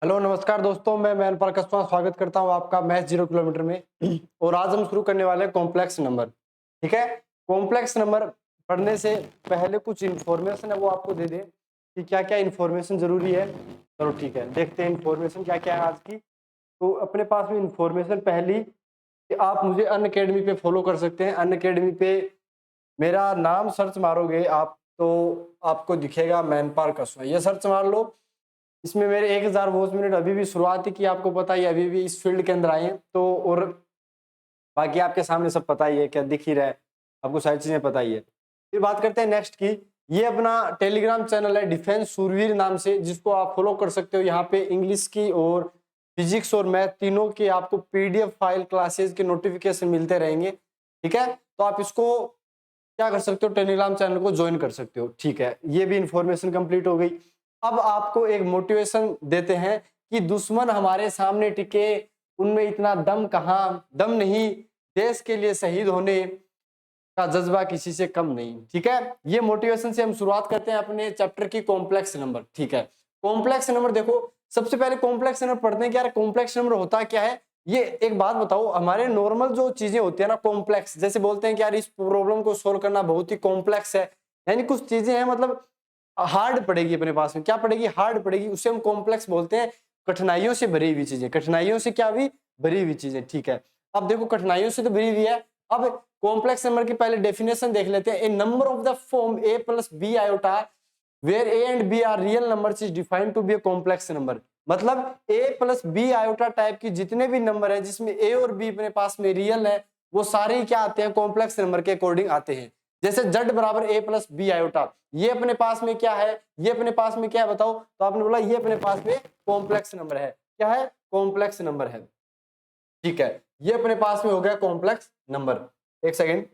Hello नमस्कार दोस्तों, मैं मैनपाल कस्वा स्वागत करता हूं आपका मैथ 0 किलोमीटर में। और आज हम शुरू करने वाले हैं कॉम्प्लेक्स नंबर। ठीक है, कॉम्प्लेक्स नंबर पढ़ने से पहले कुछ इन्फॉर्मेशन है वो आपको दे दें कि क्या क्या इन्फॉर्मेशन जरूरी है। चलो ठीक है, देखते हैं इन्फॉर्मेशन क्या क्या है आज की। तो अपने पास में इन्फॉर्मेशन पहली कि आप मुझे अनअकैडमी पे फॉलो कर सकते हैं। अनअकैडमी पे मेरा नाम सर्च मारोगे आप तो आपको दिखेगा मैनपाल कस्वा, ये सर्च मार लो। इसमें मेरे 1000 वॉच मिनट अभी भी शुरुआत ही की, आपको पता ही है, अभी भी इस फील्ड के अंदर आए हैं। तो और बाकी आपके सामने सब पता ही है, क्या दिख ही रहा है आपको, सारी चीजें पता ही है। फिर बात करते हैं नेक्स्ट की। ये अपना टेलीग्राम चैनल है डिफेंस सूरवीर नाम से, जिसको आप फॉलो कर सकते हो। यहाँ पे इंग्लिश की और फिजिक्स और मैथ तीनों के आपको पीडीएफ फाइल क्लासेस के नोटिफिकेशन मिलते रहेंगे। ठीक है, तो आप इसको क्या कर सकते हो, टेलीग्राम चैनल को ज्वाइन कर सकते हो। ठीक है, ये भी इंफॉर्मेशन कंप्लीट हो गई। अब आपको एक मोटिवेशन देते हैं कि दुश्मन हमारे सामने टिके, उनमें इतना दम कहाँ, दम नहीं, देश के लिए शहीद होने का जज्बा किसी से कम नहीं। ठीक है, ये मोटिवेशन से हम शुरुआत करते हैं अपने चैप्टर की कॉम्प्लेक्स नंबर। ठीक है, कॉम्प्लेक्स नंबर देखो, सबसे पहले कॉम्प्लेक्स नंबर पढ़ते हैं कि यार कॉम्प्लेक्स नंबर होता क्या है। ये एक बात बताओ, हमारे नॉर्मल जो चीजें होती है ना कॉम्प्लेक्स, जैसे बोलते हैं कि यार इस प्रॉब्लम को सोल्व करना बहुत ही कॉम्प्लेक्स है, यानी कुछ चीजें हैं मतलब हार्ड पड़ेगी अपने पास में, क्या पड़ेगी, हार्ड पड़ेगी, उसे हम कॉम्प्लेक्स बोलते हैं। कठिनाइयों से भरी हुई चीजें, कठिनाइयों से क्या हुई, भरी हुई चीजें। ठीक है, अब देखो कठिनाइयों से तो भरी हुई है। अब कॉम्प्लेक्स नंबर की पहले डेफिनेशन देख लेते हैं। A number of the form a plus B iota where a and b are real numbers is defined to be a complex number. मतलब a plus B iota type की जितने भी number है जिसमें a और b अपने पास में रियल है, वो सारे ही क्या आते हैं, कॉम्प्लेक्स नंबर के अकॉर्डिंग आते हैं। जैसे z बराबर a प्लस बी आयोटा, ये अपने पास में क्या है, ये अपने पास में क्या है बताओ, तो आपने बोला ये अपने पास में कॉम्प्लेक्स नंबर है। क्या है, कॉम्प्लेक्स नंबर है। ठीक है, ये अपने पास में हो गया कॉम्प्लेक्स नंबर। एक सेकेंड,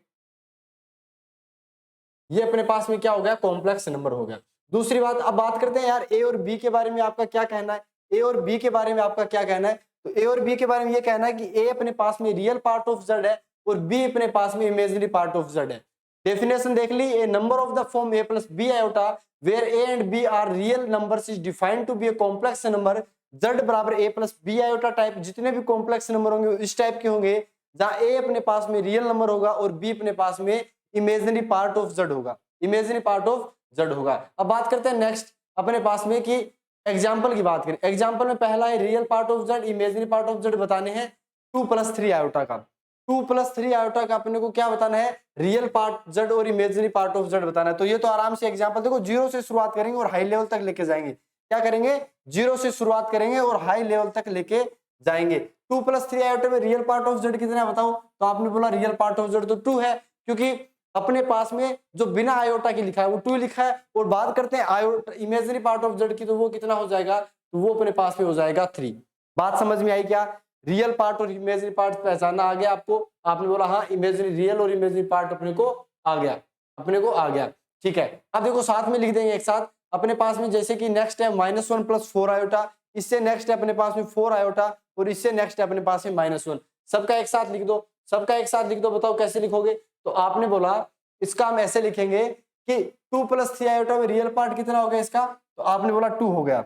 ये अपने पास में क्या हो गया, कॉम्प्लेक्स नंबर हो गया। दूसरी बात, अब बात करते हैं यार ए और बी के बारे में आपका क्या कहना है। ए और बी के बारे में आपका क्या कहना है, तो ए और बी के बारे में ये कहना है कि ए अपने पास में रियल पार्ट ऑफ जेड है और बी अपने पास में इमेजिनरी पार्ट ऑफ जेड है। डेफिनेशन देख ली, a number of the form A plus B iota where A and B are real numbers is defined to be a complex number. Z बराबर A plus B iota type जितने भी complex number होंगे इस type के होंगे, जहां ए अपने पास में रियल नंबर होगा और बी अपने पास में इमेजिनरी पार्ट ऑफ जेड होगा, इमेजिनरी पार्ट ऑफ जेड होगा। अब बात करते हैं नेक्स्ट अपने पास में कि एग्जाम्पल की बात करें। एग्जाम्पल में पहला है real part of Z, imaginary part of Z बताने हैं 2+3 आयोटा का। 2+3 आयोटा का अपने को क्या बताना है, रियल पार्ट जेड और इमेजिनरी पार्ट ऑफ जेड बताना है। तो ये तो आराम से एग्जाम्पल देखो, जीरो से शुरुआत करेंगे और हाई लेवल तक लेके जाएंगे। क्या करेंगे, जीरो से शुरुआत करेंगे और हाई लेवल तक लेके जाएंगे। 2+3 आयोटा में रियल पार्ट ऑफ जेड कितना है बताओ, तो आपने बोला रियल पार्ट ऑफ जेड तो 2 है, क्योंकि अपने पास में जो बिना आयोटा के लिखा है वो 2 लिखा है। और बात करते हैं iota imaginary part of Z की, तो वो कितना हो जाएगा, तो वो अपने पास में हो जाएगा 3। बात समझ में आई क्या, रियल पार्ट और इमेजिनरी पार्ट पहचानना आ गया आपको, आपने बोला हाँ इमेजिनरी रियल और इमेजिनरी पार्ट अपने को आ गया, अपने को आ गया। ठीक है, अब देखो साथ में लिख देंगे एक साथ अपने पास में, जैसे कि नेक्स्ट है -1 + 4 आयोटा, इससे नेक्स्ट है अपने पास में 4 आयोटा और इससे नेक्स्ट है अपने पास में -1। सबका एक साथ लिख दो, सबका एक साथ लिख दो, बताओ कैसे लिखोगे। तो आपने बोला इसका हम ऐसे लिखेंगे कि 2+3 आयोटा में रियल पार्ट कितना हो गया इसका, तो आपने बोला 2 हो गया,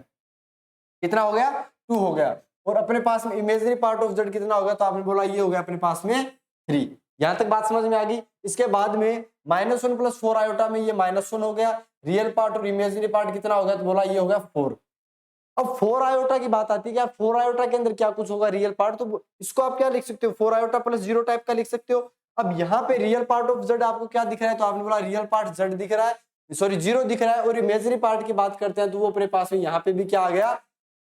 कितना हो गया, 2 हो गया। और अपने पास में इमेजिनरी पार्ट ऑफ जेड कितना होगा, तो आपने बोला ये हो गया अपने पास में 3। यहां तक बात समझ में आ गई। इसके बाद में -1 + 4 आयोटा में ये -1 हो गया, रियल पार्ट और इमेजिनरी पार्ट कितना हो गया, तो बोला ये हो गया 4। अब 4 आयोटा की बात आती है, क्या 4 आयोटा के अंदर क्या कुछ होगा, रियल पार्ट, तो इसको आप क्या लिख सकते हो, 4 आयोटा + 0 टाइप का लिख सकते हो। अब यहाँ पे रियल पार्ट ऑफ जेड आपको क्या दिख रहा है, तो आपने बोला रियल पार्ट जेड दिख रहा है, सॉरी 0 दिख रहा है। और इमेजिनरी पार्ट की बात करते हैं तो वो अपने पास में यहाँ पे भी क्या आ गया,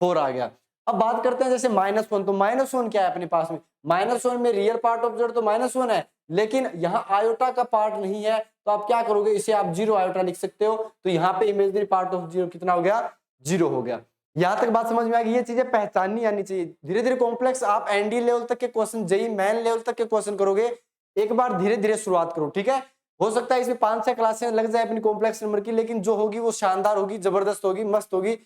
4 आ गया। अब बात करते हैं जैसे -1, तो -1 क्या है अपने पास में, -1 में रियल पार्ट ऑफ जेड तो -1 है, लेकिन यहाँ आयोटा का पार्ट नहीं है, तो आप क्या करोगे, इसे आप 0 आयोटा लिख सकते हो। तो यहाँ पे इमेजिनरी पार्ट ऑफ 0 कितना हो गया, 0 हो गया। यहां तक बात समझ में आ गई, ये चीजें पहचाननी आनी चाहिए। धीरे धीरे कॉम्प्लेक्स आप एनडी लेवल तक के क्वेश्चन, जेई मेन लेवल तक के क्वेश्चन करोगे, एक बार धीरे धीरे शुरुआत करो। ठीक है, हो सकता है इसमें 5-6 क्लासें लग जाए अपनी कॉम्प्लेक्स नंबर की, लेकिन जो होगी वो शानदार होगी, जबरदस्त होगी, मस्त होगी।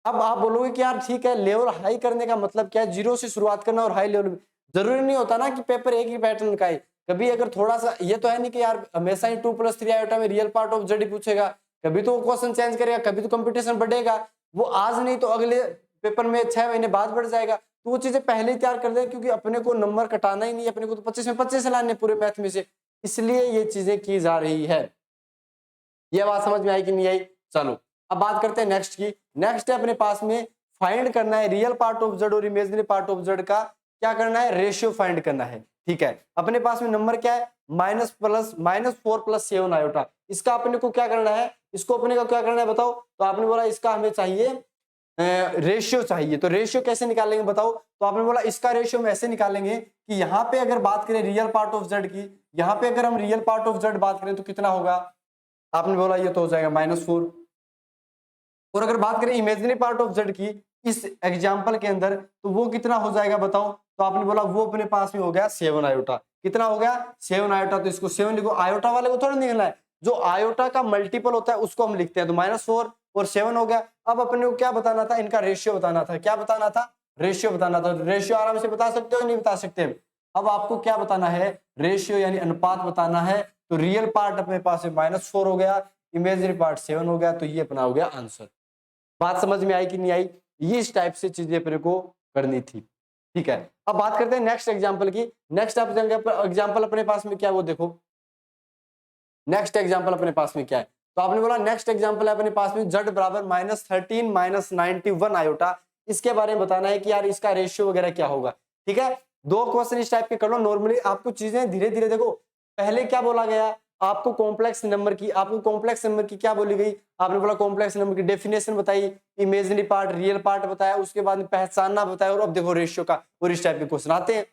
अब आप बोलोगे कि यार ठीक है, लेवल हाई करने का मतलब क्या है, जीरो से शुरुआत करना और हाई लेवल में, जरूरी नहीं होता ना कि पेपर एक ही पैटर्न का है। कभी अगर थोड़ा सा, ये तो है नहीं कि यार हमेशा ही 2+3 आयोटा में रियल पार्ट ऑफ जेड ही पूछेगा, कभी तो क्वेश्चन चेंज करेगा, कभी तो कंपटीशन बढ़ेगा। वो आज नहीं तो अगले पेपर में 6 महीने बाद बढ़ जाएगा। तो वो चीजें पहले ही तैयार कर दें, क्योंकि अपने को नंबर कटाना ही नहीं है, अपने को तो 25 में 25 लाने पूरे मैथ में से, इसलिए ये चीजें की जा रही है। ये बात समझ में आई कि नहीं आई? चलो अब बात करते हैं नेक्स्ट की। नेक्स्ट है अपने पास में फाइंड करना है रियल पार्ट ऑफ जेड और इमेजिनरी पार्ट ऑफ जेड का क्या करना है, रेशियो फाइंड करना है। ठीक है, अपने पास में नंबर क्या है, -4 + 7 आयोटा। इसका अपने को क्या करना है, इसको अपने को क्या करना है बताओ? तो आपने बोला इसका हमें चाहिए रेशियो चाहिए, तो रेशियो कैसे निकालेंगे बताओ? तो आपने बोला इसका रेशियो हम ऐसे निकालेंगे कि यहाँ पे अगर बात करें रियल पार्ट ऑफ जेड की, यहाँ पे अगर हम रियल पार्ट ऑफ जेड बात करें तो कितना होगा? आपने बोला ये तो हो जाएगा -4। और अगर बात करें इमेजिनरी पार्ट ऑफ जेड की इस एग्जांपल के अंदर, तो वो कितना हो जाएगा बताओ? तो आपने बोला वो अपने पास में हो गया 7 आयोटा। कितना हो गया? 7 आयोटा। तो इसको 7 लिखो, आयोटा वाले को थोड़ा निकलना है, जो आयोटा का मल्टीपल होता है उसको हम लिखते हैं। तो -4 और 7 हो गया। अब अपने को क्या बताना था, इनका रेशियो बताना था। क्या बताना था? रेशियो बताना था। रेशियो आराम से बता सकते हो नहीं बता सकते? अब आपको क्या बताना है, रेशियो यानी अनुपात बताना है। तो रियल पार्ट अपने पास में -4 हो गया, इमेजिनरी पार्ट 7 हो गया, तो ये अपना हो गया आंसर। बात समझ में आई कि नहीं आई? ये इस टाइप से चीजें अपने को करनी थी। ठीक है, अब बात करते हैं नेक्स्ट एग्जांपल की। नेक्स्ट एग्जांपल अपने पास में क्या है वो देखो। नेक्स्ट एग्जांपल अपने पास में क्या है, तो आपने बोला नेक्स्ट एग्जांपल है अपने पास में z बराबर -13 -91 आयोटा। इसके बारे में बताना है कि यार इसका रेशियो वगैरह क्या होगा। ठीक है, 2 क्वेश्चन इस टाइप के कर लो। नॉर्मली आपको चीजें धीरे धीरे देखो, पहले क्या बोला गया आपको, कॉम्प्लेक्स नंबर की, आपको कॉम्प्लेक्स नंबर की क्या बोली गई? आपने बोला कॉम्प्लेक्स नंबर की डेफिनेशन बताई, इमेजिनरी पार्ट रियल पार्ट बताया, उसके बाद में पहचानना बताया, और अब देखो रेशियो का। और इस टाइप के क्वेश्चन आते हैं।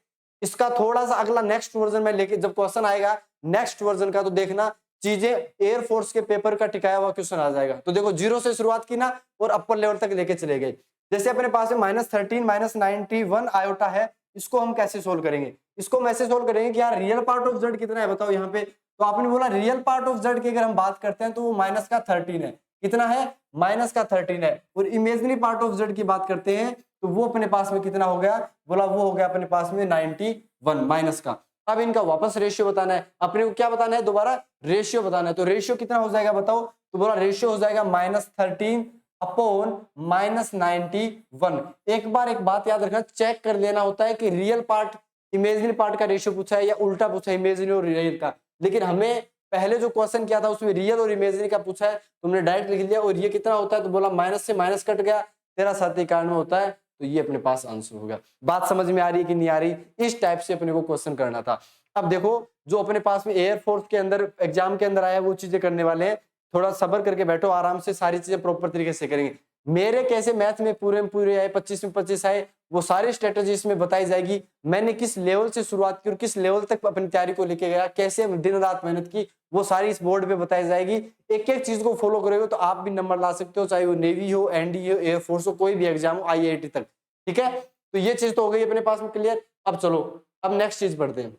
इसका थोड़ा सा अगला नेक्स्ट वर्जन में लेके जब क्वेश्चन आएगा नेक्स्ट वर्जन का, तो देखना चीजें एयरफोर्स के पेपर का टिकाया हुआ क्वेश्चन आ जाएगा। तो देखो 0 से शुरुआत की ना, और अपर लेवल तक लेके चले गए। जैसे अपने पास में -13 -91 आयोटा है, इसको हम कैसे सोल्व करेंगे? इसको हम ऐसे सोल्व करेंगे कि यार रियल पार्ट ऑफ जेड कितना है बताओ यहाँ पे। तो आपने बोला रियल पार्ट ऑफ जेड की अगर हम बात करते हैं तो वो -13 है। कितना है? -13 है। और इमेजिनरी पार्ट ऑफ जेड की बात करते हैं तो वो अपने पास में कितना हो गया? बोला वो हो गया अपने पास में 91 माइनस का। अब इनका वापस रेशियो बताना है। अपने को क्या बताना है? दोबारा रेशियो बताना है। तो रेशियो कितना हो जाएगा बताओ? तो बोला रेशियो हो जाएगा -13 अपॉन -91। एक बार एक बात याद रखना, चेक कर लेना होता है कि रियल पार्ट इमेजिनरी पार्ट का रेशियो पूछा है या उल्टा पूछा है इमेजिनरी और रियल का। लेकिन हमें पहले जो क्वेश्चन किया था उसमें रियल और इमेजिनरी का पूछा है, तुमने डायरेक्ट लिख लिया। और ये कितना होता है? तो बोला माइनस से माइनस कट गया, 13 7 91 होता है। तो ये अपने पास आंसर हो गया। बात समझ में आ रही है कि नहीं आ रही? इस टाइप से अपने को क्वेश्चन करना था। अब देखो जो अपने पास में एयरफोर्स के अंदर एग्जाम के अंदर आया वो चीजें करने वाले हैं। थोड़ा सब्र करके बैठो, आराम से सारी चीजें प्रॉपर तरीके से करेंगे। मेरे कैसे मैथ में पूरे आए, 25 में 25 आए, वो सारी स्ट्रेटेजी इसमें बताई जाएगी। मैंने किस लेवल से शुरुआत की और किस लेवल तक अपनी तैयारी को लेके गया, कैसे दिन रात मेहनत की, वो सारी इस बोर्ड पे बताई जाएगी। एक एक चीज को फॉलो करोगे तो आप भी नंबर ला सकते हो, चाहे वो नेवी हो, एनडी हो, एयरफोर्स हो, कोई भी एग्जाम हो, IIT तक। ठीक है, तो ये चीज तो हो गई अपने पास में क्लियर। अब चलो अब नेक्स्ट चीज पढ़ते हैं।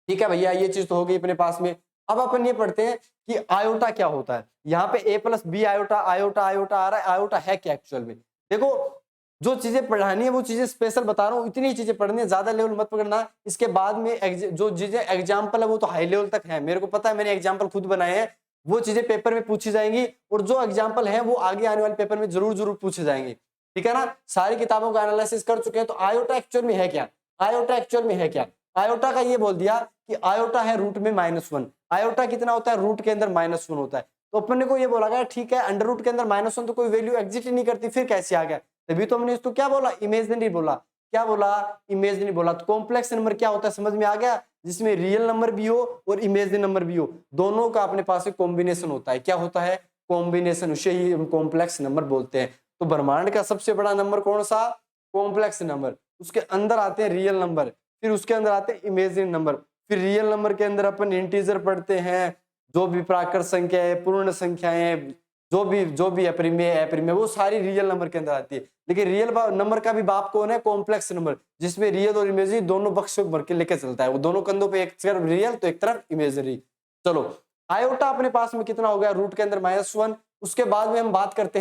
ठीक है भैया, ये चीज तो हो गई अपने पास में। अब अपन ये पढ़ते हैं कि आयोटा क्या होता है। यहाँ पे A + B iota iota iota आ रहा है। आयोटा है क्या एक्चुअल में? देखो जो चीजें पढ़ानी है वो चीजें स्पेशल बता रहा हूँ, इतनी चीजें पढ़नी है, ज्यादा लेवल मत पकड़ना। इसके बाद में जो चीजें एग्जाम्पल है वो तो हाई लेवल तक है, मेरे को पता है, मैंने एग्जाम्पल खुद बनाए हैं। वो चीजें पेपर में पूछी जाएंगी और जो एग्जाम्पल है वो आगे आने वाले पेपर में जरूर पूछे जाएंगे। ठीक है ना, सारी किताबों का एनालिसिस कर चुके हैं। तो आयोटा एक्चुअल में है क्या? आयोटा एक्चुअल में है क्या? आयोटा का ये बोल दिया कि आयोटा है रूट में -1। आयोटा कितना होता है? रूट के अंदर -1 होता है। तो अपने को ये बोला गया ठीक है, अंडर रूट के अंदर -1 तो कोई वैल्यू एग्जिस्ट ही नहीं करती, फिर कैसे आ गया? तभी तो हमने इसको क्या बोला? इमेजिनरी बोला। क्या बोला? इमेजिनरी बोला। तो कॉम्प्लेक्स नंबर क्या होता है समझ में आ गया? जिसमें रियल नंबर भी हो और इमेजिनरी नंबर भी हो, दोनों का अपने पास कॉम्बिनेशन होता है। क्या होता है? कॉम्बिनेशन, उसे ही हम कॉम्प्लेक्स नंबर बोलते हैं। तो ब्रह्मांड का सबसे बड़ा नंबर कौन सा? Complex number. उसके अंदर आते हैं रियल नंबर, फिर उसके अंदर आते हैं इमेजिनरी नंबर, फिर रियल नंबर के अंदर अपन इंटीजर पढ़ते हैं, जो भी प्राकृत संख्या है, पूर्ण संख्याएं, जो भी अप्रिमेय वो सारी रियल नंबर के अंदर आती है। लेकिन रियल नंबर का भी बाप कौन है? कॉम्प्लेक्स नंबर, जिसमें रियल और इमेजिनरी दोनों पक्ष भर के लेके चलता है। वो दोनों कंधों पे, एक तरफ रियल तो एक तरफ इमेजिनरी। चलो आयोटा अपने पास में कितना हो गया? रूट के अंदर -1। उसके बाद में हम बात करते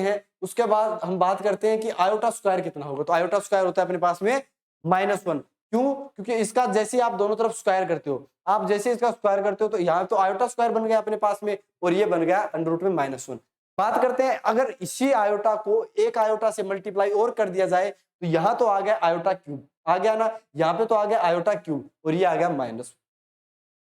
हैं कि आयोटा स्क्वायर कितना होगा। तो आयोटा स्क्वायर होता है अपने पास में -1। क्यों? क्योंकि इसका जैसे आप दोनों तरफ स्क्वायर करते हो, आप जैसे इसका स्क्वायर करते हो तो यहाँ तो आयोटा स्क्वायर बन गया अपने पास में, और ये बन गया अंडर रूट में -1। बात करते हैं अगर इसी आयोटा को एक आयोटा से मल्टीप्लाई और कर दिया जाए तो यहाँ तो आ गया आयोटा क्यूब, आ गया ना, यहाँ पे तो आ गया आयोटा क्यूब और ये आ गया माइनस,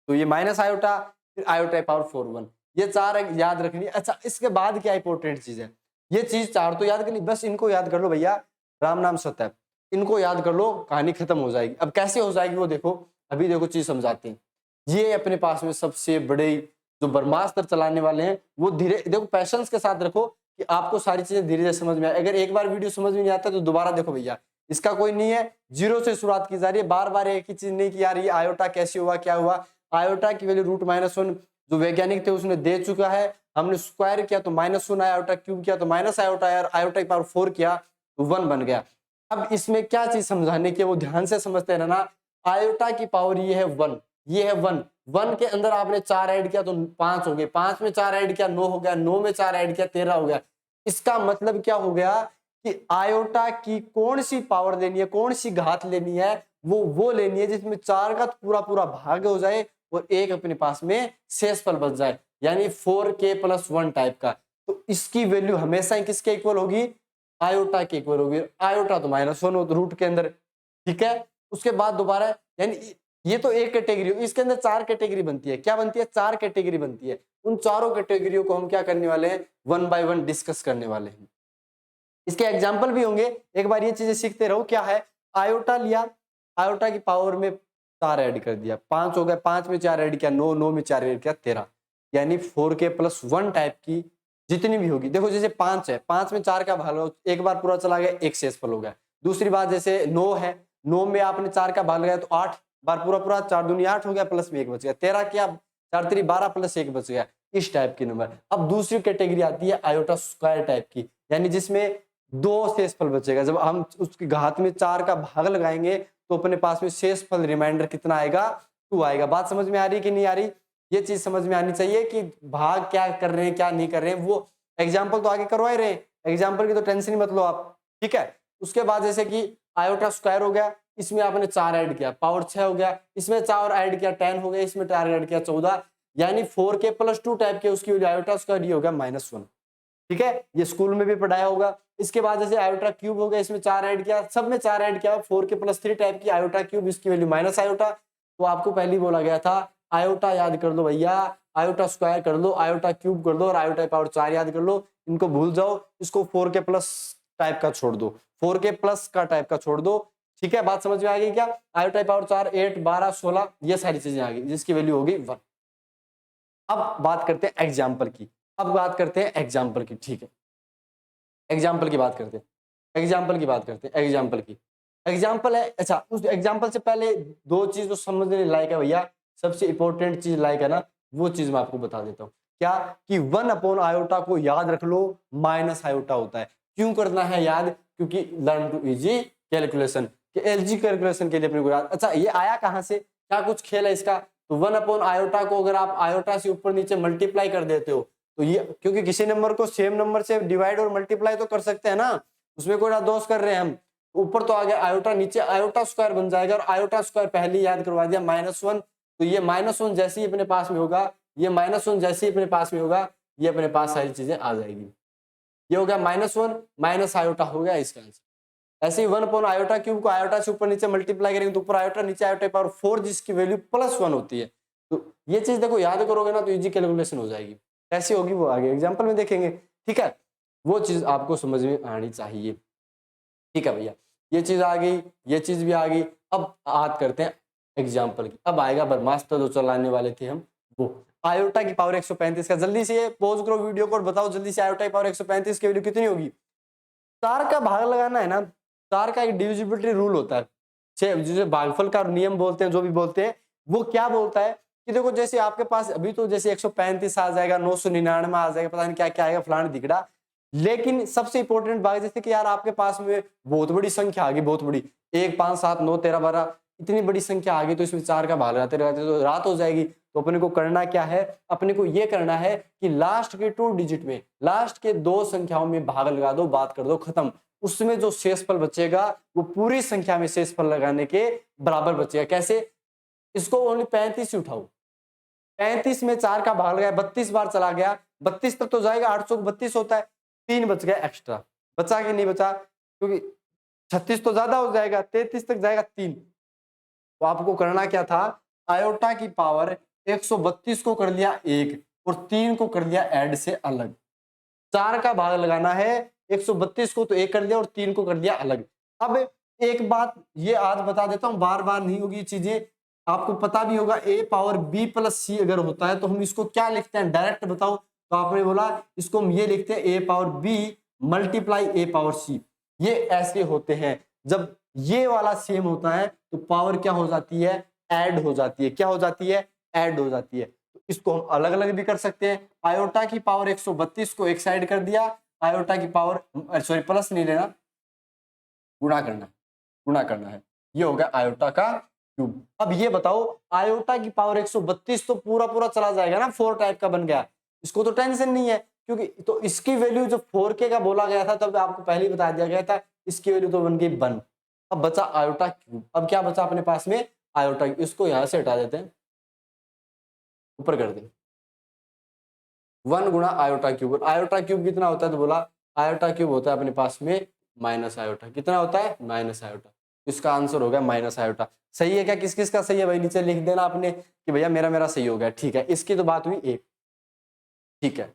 तो ये माइनस आयोटा फिर आयोटा पावर 4 1, ये चार याद रखनी है। अच्छा इसके बाद क्या इंपॉर्टेंट चीज है, ये चीज चार तो याद करनी, बस इनको याद कर लो भैया, राम नाम सत्य है, इनको याद कर लो, कहानी खत्म हो जाएगी। अब कैसे हो जाएगी वो देखो, अभी देखो चीज समझाते हैं। ये अपने पास में सबसे बड़े जो ब्रह्मास्त्र चलाने वाले हैं वो धीरे देखो, पैशंस के साथ रखो कि आपको सारी चीजें धीरे धीरे समझ में आए। अगर एक बार वीडियो समझ में नहीं आता तो दोबारा देखो भैया, इसका कोई नहीं है, जीरो से शुरुआत की जा रही है, बार बार एक ही चीज नहीं कि यार ये आयोटा कैसे हुआ क्या हुआ। आयोटा की वैल्यू √-1 जो वैज्ञानिक थे उसने दे चुका है, हमने स्क्वायर किया तो -1 आया, आयोटा क्यूब किया तो माइनस आयोटा आया, आयोटा की पावर 4 किया तो 1 बन गया। अब इसमें क्या चीज समझाने की, वो ध्यान से समझते रहना। आयोटा की पावर ये है 1, ये है 1, 1 के अंदर आपने 4 ऐड किया तो 5 हो गए, 5 में 4 ऐड किया 9 हो गया, 9 में 4 ऐड किया 13 हो गया। इसका मतलब क्या हो गया कि आयोटा की कौन सी पावर लेनी है, कौन सी घात लेनी है, वो लेनी है जिसमें 4 का पूरा पूरा भाग हो जाए और एक अपने पास में शेषफल बच जाए, यानी 4k+1 टाइप का। तो इसकी वैल्यू हमेशा ही किसके इक्वल होगी, आयोटा के इक्वल होगी। आयोटा तो -1 हो रूट के अंदर, ठीक है। उसके बाद दोबारा, यानी ये तो एक कैटेगरी, इसके अंदर 4 कैटेगरी बनती है, क्या बनती है, 4 कैटेगरी बनती है। उन चारों कैटेगरियों को हम क्या करने वाले हैं, 1 बाय 1 डिस्कस करने वाले हैं। इसके एग्जाम्पल भी होंगे, एक बार ये चीजें सीखते रहो। क्या है, आयोटा लिया, आयोटा की पावर में 4 ऐड कर दिया, 5 हो गया, 5 में 4 ऐड किया 9, 9 में 4 ऐड किया 13, यानी 4k+1 टाइप की जितनी भी होगी। देखो जैसे 5 है, 5 में 4 का भाग लो, एक बार पूरा चला गया, एक शेषफल हो गया। दूसरी बात जैसे 9 है, 9 में आपने 4 का भाग लगाया तो 8 बार पूरा पूरा, 4 दूनी 8 हो गया, प्लस में 1 बच गया, 13 किया, 4 3 12 प्लस 1 बच गया, इस टाइप की नंबर। अब दूसरी कैटेगरी आती है आयोटा स्क्वायर टाइप की, यानी जिसमें 2 शेषफल बचेगा। जब हम उसकी घात में 4 का भाग लगाएंगे तो अपने पास में शेषफल रिमाइंडर कितना आएगा, 2 आएगा। बात समझ में आ रही कि नहीं आ रही, ये चीज समझ में आनी चाहिए कि भाग क्या कर रहे हैं क्या नहीं कर रहे हैं। वो एग्जाम्पल तो आगे करवा ही रहे हैं, एग्जाम्पल की तो टेंशन मत लो आप, ठीक है। उसके बाद जैसे कि आयोटा स्क्वायर हो गया, इसमें आपने 4 ऐड किया, पावर 6 हो गया, इसमें 4 ऐड किया 10 हो गया, इसमें 4 ऐड किया 14, यानी 4k+2 टाइप के उसकी आयोटा स्क्वायर ये हो गया -1, ठीक है। ये स्कूल में भी पढ़ाया होगा। इसके बाद जैसे आयोटा क्यूब हो गया, इसमें 4 ऐड किया, सब में 4 ऐड किया, 4k+3 टाइप की आयोटा क्यूब, इसकी वैल्यू माइनस आयोटा। तो आपको पहले बोला गया था आयोटा याद कर लो भैया, आयोटा स्क्वायर कर लो, आयोटा क्यूब कर लो और आयोटा पावर 4 याद कर लो, इनको भूल जाओ, इसको 4k+ टाइप का छोड़ दो, 4k+ का टाइप का छोड़ दो, ठीक है। बात समझ में आ गई क्या, आयोटा पावर 4 8 12 16 ये सारी चीजें आ गई, जिसकी वैल्यू होगी 1। अब बात करते हैं एग्जाम्पल की, अब बात करते हैं एग्जाम्पल की, ठीक है। एग्जाम्पल की बात करते हैं, एग्जाम्पल की बात करते हैं, एग्जाम्पल की एग्जाम्पल है। अच्छा उस एग्जाम्पल से पहले 2 चीज जो समझने लायक है भैया, सबसे इंपॉर्टेंट चीज लायक है ना, वो चीज मैं आपको बता देता हूँ। क्या कि 1 आयोटा को याद रख लो, माइनस आयोटा होता है। क्यों करना है याद, क्योंकि लर्न टू इजी कैलकुलेशन, एलजी कैलकुलेशन के लिए अपने को याद। अच्छा ये आया कहाँ से, क्या कुछ खेल है इसका, तो 1 आयोटा को अगर आप आयोटा से ऊपर नीचे मल्टीप्लाई कर देते हो तो ये, क्योंकि किसी नंबर को सेम नंबर से डिवाइड और मल्टीप्लाई तो कर सकते हैं ना, उसमें कोई ना दोष कर रहे हैं हम। ऊपर तो आ गया आयोटा, नीचे आयोटा स्क्वायर बन जाएगा, और आयोटा स्क्वायर पहले याद करवा दिया -1, तो ये -1 जैसे ही अपने पास में होगा, ये -1 जैसे ही अपने पास में होगा, ये अपने पास सारी चीजें आ जाएगी। ये हो गया -1 माइनस आयोटा हो गया इसका आंसर। ऐसे ही 1 आयोटा क्यूब को आयोटा से ऊपर नीचे मल्टीप्लाई करेंगे तो ऊपर आयोटा नीचे आयोटा पावर 4 जिसकी वैल्यू +1 होती है। तो ये चीज देखो याद करोगे ना तो इजी कैलकुलेशन हो जाएगी। कैसी होगी वो आगे एग्जाम्पल में देखेंगे, ठीक है। वो चीज आपको समझ में आनी चाहिए, ठीक है भैया। ये चीज आ गई, ये चीज भी आ गई। अब बात करते हैं एग्जाम्पल की। अब आएगा ब्रह्मास्त्र जो चलाने वाले थे हम, वो आयोटा की पावर 135 का। जल्दी से पॉज करो वीडियो को और बताओ जल्दी से आयोटा की पावर 135 की वैल्यू कितनी होगी। 4 का भाग लगाना है ना, 4 का एक डिविजिबिलिटी रूल होता है, जिसे भागफल का नियम बोलते हैं, जो भी बोलते हैं, वो क्या बोलता है कि देखो जैसे आपके पास अभी तो जैसे 135 आ जाएगा, 999 आ जाएगा, पता नहीं क्या क्या आएगा फलाना दिखड़ा। लेकिन सबसे इंपॉर्टेंट बात जैसे कि यार आपके पास में बहुत बड़ी संख्या आ गई, बहुत बड़ी, 1 5 7 9 13 12 इतनी बड़ी संख्या आ गई, तो इसमें 4 का भाग लगाते रहते तो रात हो जाएगी। तो अपने को करना क्या है, अपने को ये करना है कि लास्ट के 2 डिजिट में, लास्ट के 2 संख्याओं में भाग लगा दो, बात कर दो, खत्म। उसमें जो शेषफल बचेगा वो पूरी संख्या में शेषफल लगाने के बराबर बचेगा। कैसे, इसको ओनली 35 ही उठाओ, 35 में 4 का भाग लगाया 32 बार चला गया, 32 तक तो जाएगा, 8 चौक 32 होता है, 3 बच गया एक्स्ट्रा, बचा कि नहीं बचा, क्योंकि 36 तो ज्यादा हो जाएगा, 33 तक जाएगा 3। तो आपको करना क्या था, आयोटा की पावर 132 को कर लिया 1 और 3 को कर लिया ऐड से अलग। 4 का भाग लगाना है, 132 को तो 1 कर दिया और 3 को कर दिया अलग। अब एक बात ये आज बता देता हूं, बार बार नहीं होगी चीजें, आपको पता भी होगा, a पावर b प्लस सी अगर होता है तो हम इसको क्या लिखते हैं, डायरेक्ट बताओ। तो आपने बोला इसको हम ये लिखते हैं a power b multiply a power c। ये ऐसे होते हैं, जब ये वाला सेम होता है तो पावर क्या हो जाती है, ऐड हो जाती है। क्या हो जाती है, ऐड हो जाती है। तो इसको हम अलग अलग भी कर सकते हैं। आयोटा की पावर 132 को एक साइड कर दिया, आयोटा की पावर सॉरी प्लस नहीं लेना, गुणा करना, गुणा करना है। ये हो गया आयोटा का क्यूब। अब ये बताओ, आयोटा की पावर 132 तो पूरा पूरा चला जाएगा ना, 4 टाइप का बन गया, इसको तो टेंशन नहीं है, क्योंकि तो इसकी वैल्यू जो 4k का बोला गया था तब आपको पहले ही बता दिया गया था, इसकी वैल्यू तो बन गई 1। अब बचा आयोटा क्यूब। अब क्या बचा अपने पास में, आयोटा, इसको यहां से हटा देते हैं, ऊपर कर दें 1 गुणा आयोटा क्यूब। आयोटा क्यूब कितना होता है, तो बोला आयोटा क्यूब होता है अपने पास में माइनस आयोटा। कितना होता है, माइनस आयोटा। इसका आंसर हो गया माइनस आयोटा। सही है क्या, किस किस का सही है भाई, नीचे लिख देना आपने कि भैया मेरा मेरा सही हो गया। ठीक है, इसकी तो बात हुई 1, ठीक है,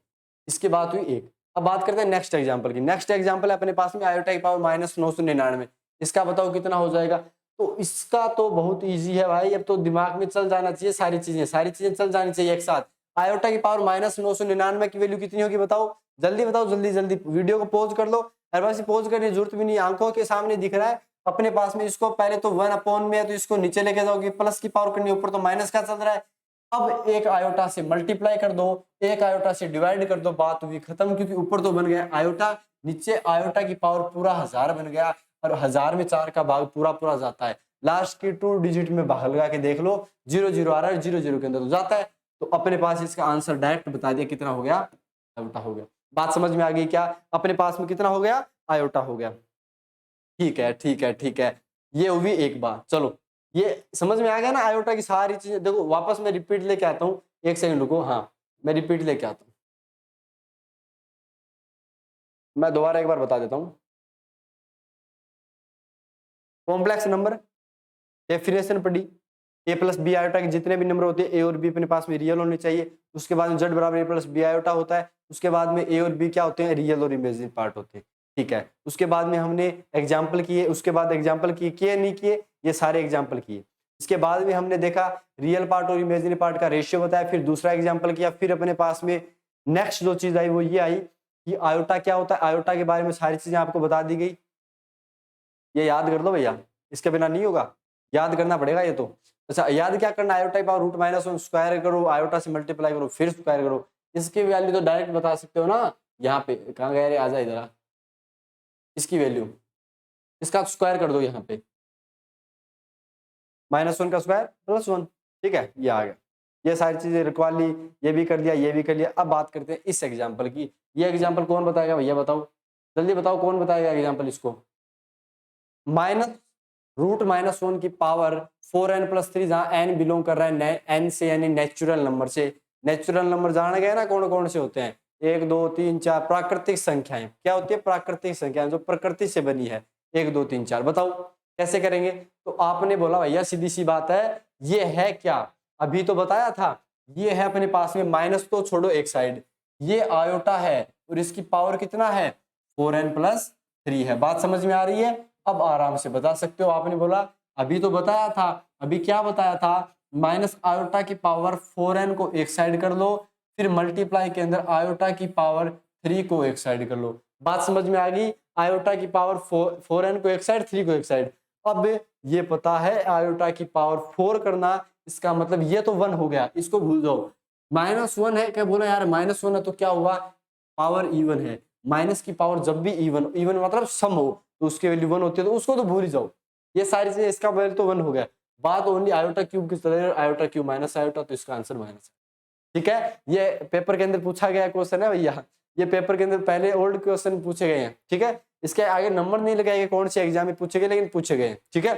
इसकी बात हुई 1। अब बात करते हैं नेक्स्ट एग्जांपल की। नेक्स्ट एग्जांपल है अपने पास में आयोटा की पावर -999। इसका बताओ कितना हो जाएगा। तो इसका तो बहुत इजी है भाई, अब तो दिमाग में चल जाना चाहिए, सारी चीजें चल जानी चाहिए एक साथ। आयोटा की पावर -999 की वैल्यू कितनी होगी बताओ, जल्दी बताओ, जल्दी जल्दी वीडियो को पॉज कर लो। वैसे पॉज करने की जरूरत भी नहीं, आंखों के सामने दिख रहा है अपने पास में। इसको पहले तो 1 में है तो इसको नीचे लेके जाओगे, प्लस की पावर करनी, ऊपर तो माइनस का चल रहा है। अब एक आयोटा से मल्टीप्लाई कर दो, एक आयोटा से डिवाइड कर दो, बात हुई खत्म, क्योंकि ऊपर तो बन गया आयोटा, नीचे आयोटा की पावर पूरा 1000 बन गया, और 1000 में 4 का भाग पूरा पूरा जाता है। लास्ट की 2 डिजिट में भाग लगा के देख लो, 0 आ रहा है, 0 के अंदर तो जाता है। तो अपने पास इसका आंसर डायरेक्ट बता दिया, कितना हो गया, आयोटा हो गया। बात समझ में आ गई क्या, अपने पास में कितना हो गया, आयोटा हो गया। ठीक है, ठीक है, ठीक है, ये हुई एक बात। चलो ये समझ में आ गया ना, आयोटा की सारी चीजें। देखो वापस मैं रिपीट लेके आता हूँ, एक सेकंड रुको, हाँ मैं रिपीट लेके आता हूँ, मैं दोबारा एक बार बता देता हूँ। कॉम्प्लेक्स नंबर डेफिनेशन पढ़ी, a प्लस बी आयोटा के जितने भी नंबर होते हैं, a और b अपने पास में रियल होने चाहिए। उसके बाद में z बराबर a प्लस बी आयोटा होता है। उसके बाद में a और b क्या होते हैं, रियल और इमेजिनरी पार्ट होते हैं। ठीक है, उसके बाद में हमने एग्जाम्पल किए, उसके बाद एग्जाम्पल किए नहीं किए, ये सारे एग्जाम्पल किए। इसके बाद में हमने देखा रियल पार्ट और इमेजिनरी पार्ट का रेशियो बताया, फिर दूसरा एग्जाम्पल किया। फिर अपने पास में नेक्स्ट जो चीज आई वो ये आई कि आयोटा क्या होता है, आयोटा के बारे में सारी चीजें आपको बता दी गई। ये याद कर लो भैया, इसके बिना नहीं होगा, याद करना पड़ेगा ये तो। अच्छा, याद क्या करना, आयोटा की पावर √-1 स्क्वायर करो, आयोटा से मल्टीप्लाई करो, फिर स्क्वायर करो। इसकी वैल्यू तो डायरेक्ट बता सकते हो ना, यहाँ पे कहाँ गए रे, आजा इधर। इसकी वैल्यू, इसका स्क्वायर कर दो यहाँ पे, -1 का स्क्वायर +1। ठीक है, ये आ गया। ये सारी चीजें रखवा ली, ये भी कर दिया, ये भी कर लिया। अब बात करते हैं इस एग्जाम्पल की। ये एग्जाम्पल कौन बताएगा भैया, बताओ जल्दी बताओ, कौन बताएगा एग्जाम्पल इसको। √-1 की पावर 4n+3, जहां n बिलोंग कर रहा है n से, यानी नेचुरल नंबर से। नेचुरल नंबर जान गए ना कौन कौन से होते हैं, 1 2 3 4 प्राकृतिक संख्याएं। क्या होती है, प्राकृतिक संख्याएं जो प्रकृति से बनी है, 1 2 3 4। बताओ कैसे करेंगे। तो आपने बोला भैया सीधी सी बात है, ये है क्या, अभी तो बताया था, ये है अपने पास में, माइनस तो छोड़ो एक साइड, ये आयोटा है और इसकी पावर कितना है, 4n+3 है। बात समझ में आ रही है, अब आराम से बता सकते हो। आपने बोला अभी तो बताया था, अभी क्या बताया था, माइनस आयोटा की पावर 4n को एक साइड कर लो, फिर मल्टीप्लाई के अंदर आयोटा की पावर 3 को एक साइड कर लो। बात समझ में आ गई, आयोटा की पावर 4n को एक साइड, 3 को एक साइड। अब ये पता है आयोटा की पावर 4 करना, इसका मतलब ये तो 1 हो गया, इसको भूल जाओ। -1 है, क्या बोला यार, -1 है तो क्या हुआ, पावर इवन है। माइनस की पावर जब भी इवन, इवन मतलब सम हो, तो उसकी वैल्यू 1 होती है, तो उसको तो भूल ही जाओ। ये सारी चीजें, इसका वैल्यू तो 1 हो गया। बात ओनली आयोटा क्यूब की चल रही है, आयोटा क्यूब माइनस आयोटा, तो इसका आंसर माइनस है। ठीक है, ये पेपर के अंदर पूछा गया क्वेश्चन है भैया, ये पेपर के अंदर पहले ओल्ड क्वेश्चन पूछे गए हैं। ठीक है, इसके आगे नंबर नहीं लगाएंगे कौन से एग्जाम में पूछे गए, लेकिन पूछे गए। ठीक है,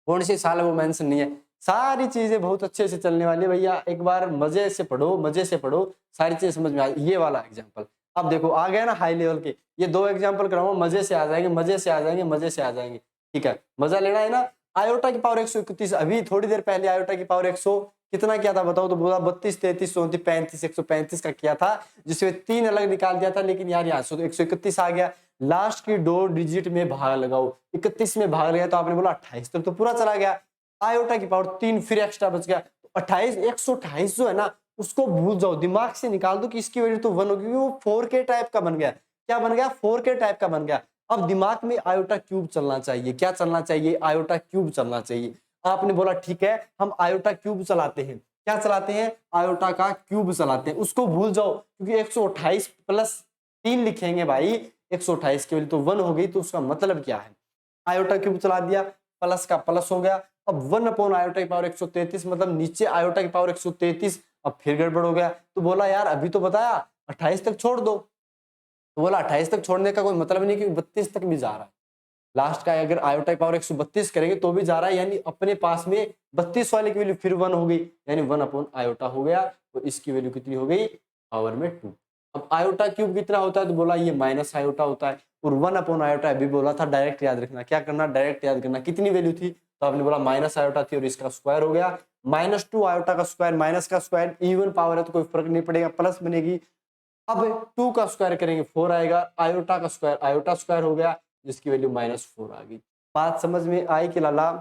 कौन सी साल है वो मेंशन नहीं है, सारी चीजें बहुत अच्छे से चलने वाली है भैया, एक बार मजे से पढ़ो, मजे से पढ़ो, सारी चीजें समझ में आ। ये वाला एग्जाम्पल अब देखो आ गया ना हाई लेवल के, ये 2 एग्जाम्पल कराऊंगा, मजे से आ जाएंगे, मजे से आ जाएंगे, मजे से आ जाएंगे। ठीक है, मजा लेना है ना। आयोटा की पावर 131, अभी थोड़ी देर पहले आयोटा की पावर 100 कितना किया था बताओ तो, बोला 32, 33, 34, 35, 135 का किया था, जिसमें 3 अलग निकाल दिया था, लेकिन यार यहाँ से तो 131 आ गया। लास्ट की 2 डिजिट में भाग लगाओ, 31 में भाग लगाया तो आपने बोला 28 तक तो पूरा चला गया। आयोटा की पावर 3 फिर एक्स्ट्रा बच गया, तो 28, 128 जो है ना उसको भूल जाओ, दिमाग से निकाल दो कि इसकी वैल्यू तो 1 होगी, वो 4K टाइप का बन गया। क्या बन गया? 4K टाइप का बन गया। अब दिमाग में आयोटा क्यूब चलना चाहिए। क्या चलना चाहिए? आयोटा क्यूब चलना चाहिए। आपने बोला ठीक है हम आयोटा क्यूब चलाते हैं। क्या चलाते हैं? आयोटा का क्यूब चलाते हैं। उसको भूल जाओ, क्योंकि 128 प्लस 3 लिखेंगे भाई, 128 की वैल्यू तो 1 हो गई, तो उसका मतलब क्या है? आयोटा क्यूब चला दिया, प्लस का प्लस हो गया। अब 1 अपॉन आयोटा की पावर 133, मतलब नीचे आयोटा की पावर 133। अब फिर गड़बड़ हो गया, तो बोला यार अभी तो बताया 28 तक छोड़ दो, तो बोला 28 तक छोड़ने का कोई मतलब नहीं, क्योंकि 32 तक भी जा रहा है। लास्ट का अगर आयोटा की पावर 132 करेंगे तो भी जा रहा है, यानी अपने पास में 32 वाले की वैल्यू फिर 1 हो गई, यानी 1 अपॉन आयोटा हो गया। तो इसकी वैल्यू कितनी हो गई? पावर में 2। अब आयोटा क्यूब कितना होता है? तो बोला ये माइनस आयोटा होता है, और 1 अपॉन आयोटा अभी बोला था डायरेक्ट याद रखना। क्या करना? डायरेक्ट याद करना। कितनी वैल्यू थी? तो आपने बोला माइनस आयोटा थी, और इसका स्क्वायर हो गया -2 आयोटा का स्क्वायर, माइनस का स्क्वायर, इवन पावर है तो कोई फर्क नहीं पड़ेगा, प्लस बनेगी। अब 2 का स्क्वायर करेंगे 4 आएगा, आयोटा का स्क्वायर आयोटा स्क्वायर हो गया, जिसकी वैल्यू -4 आ गई। बात समझ में आई कि लाला?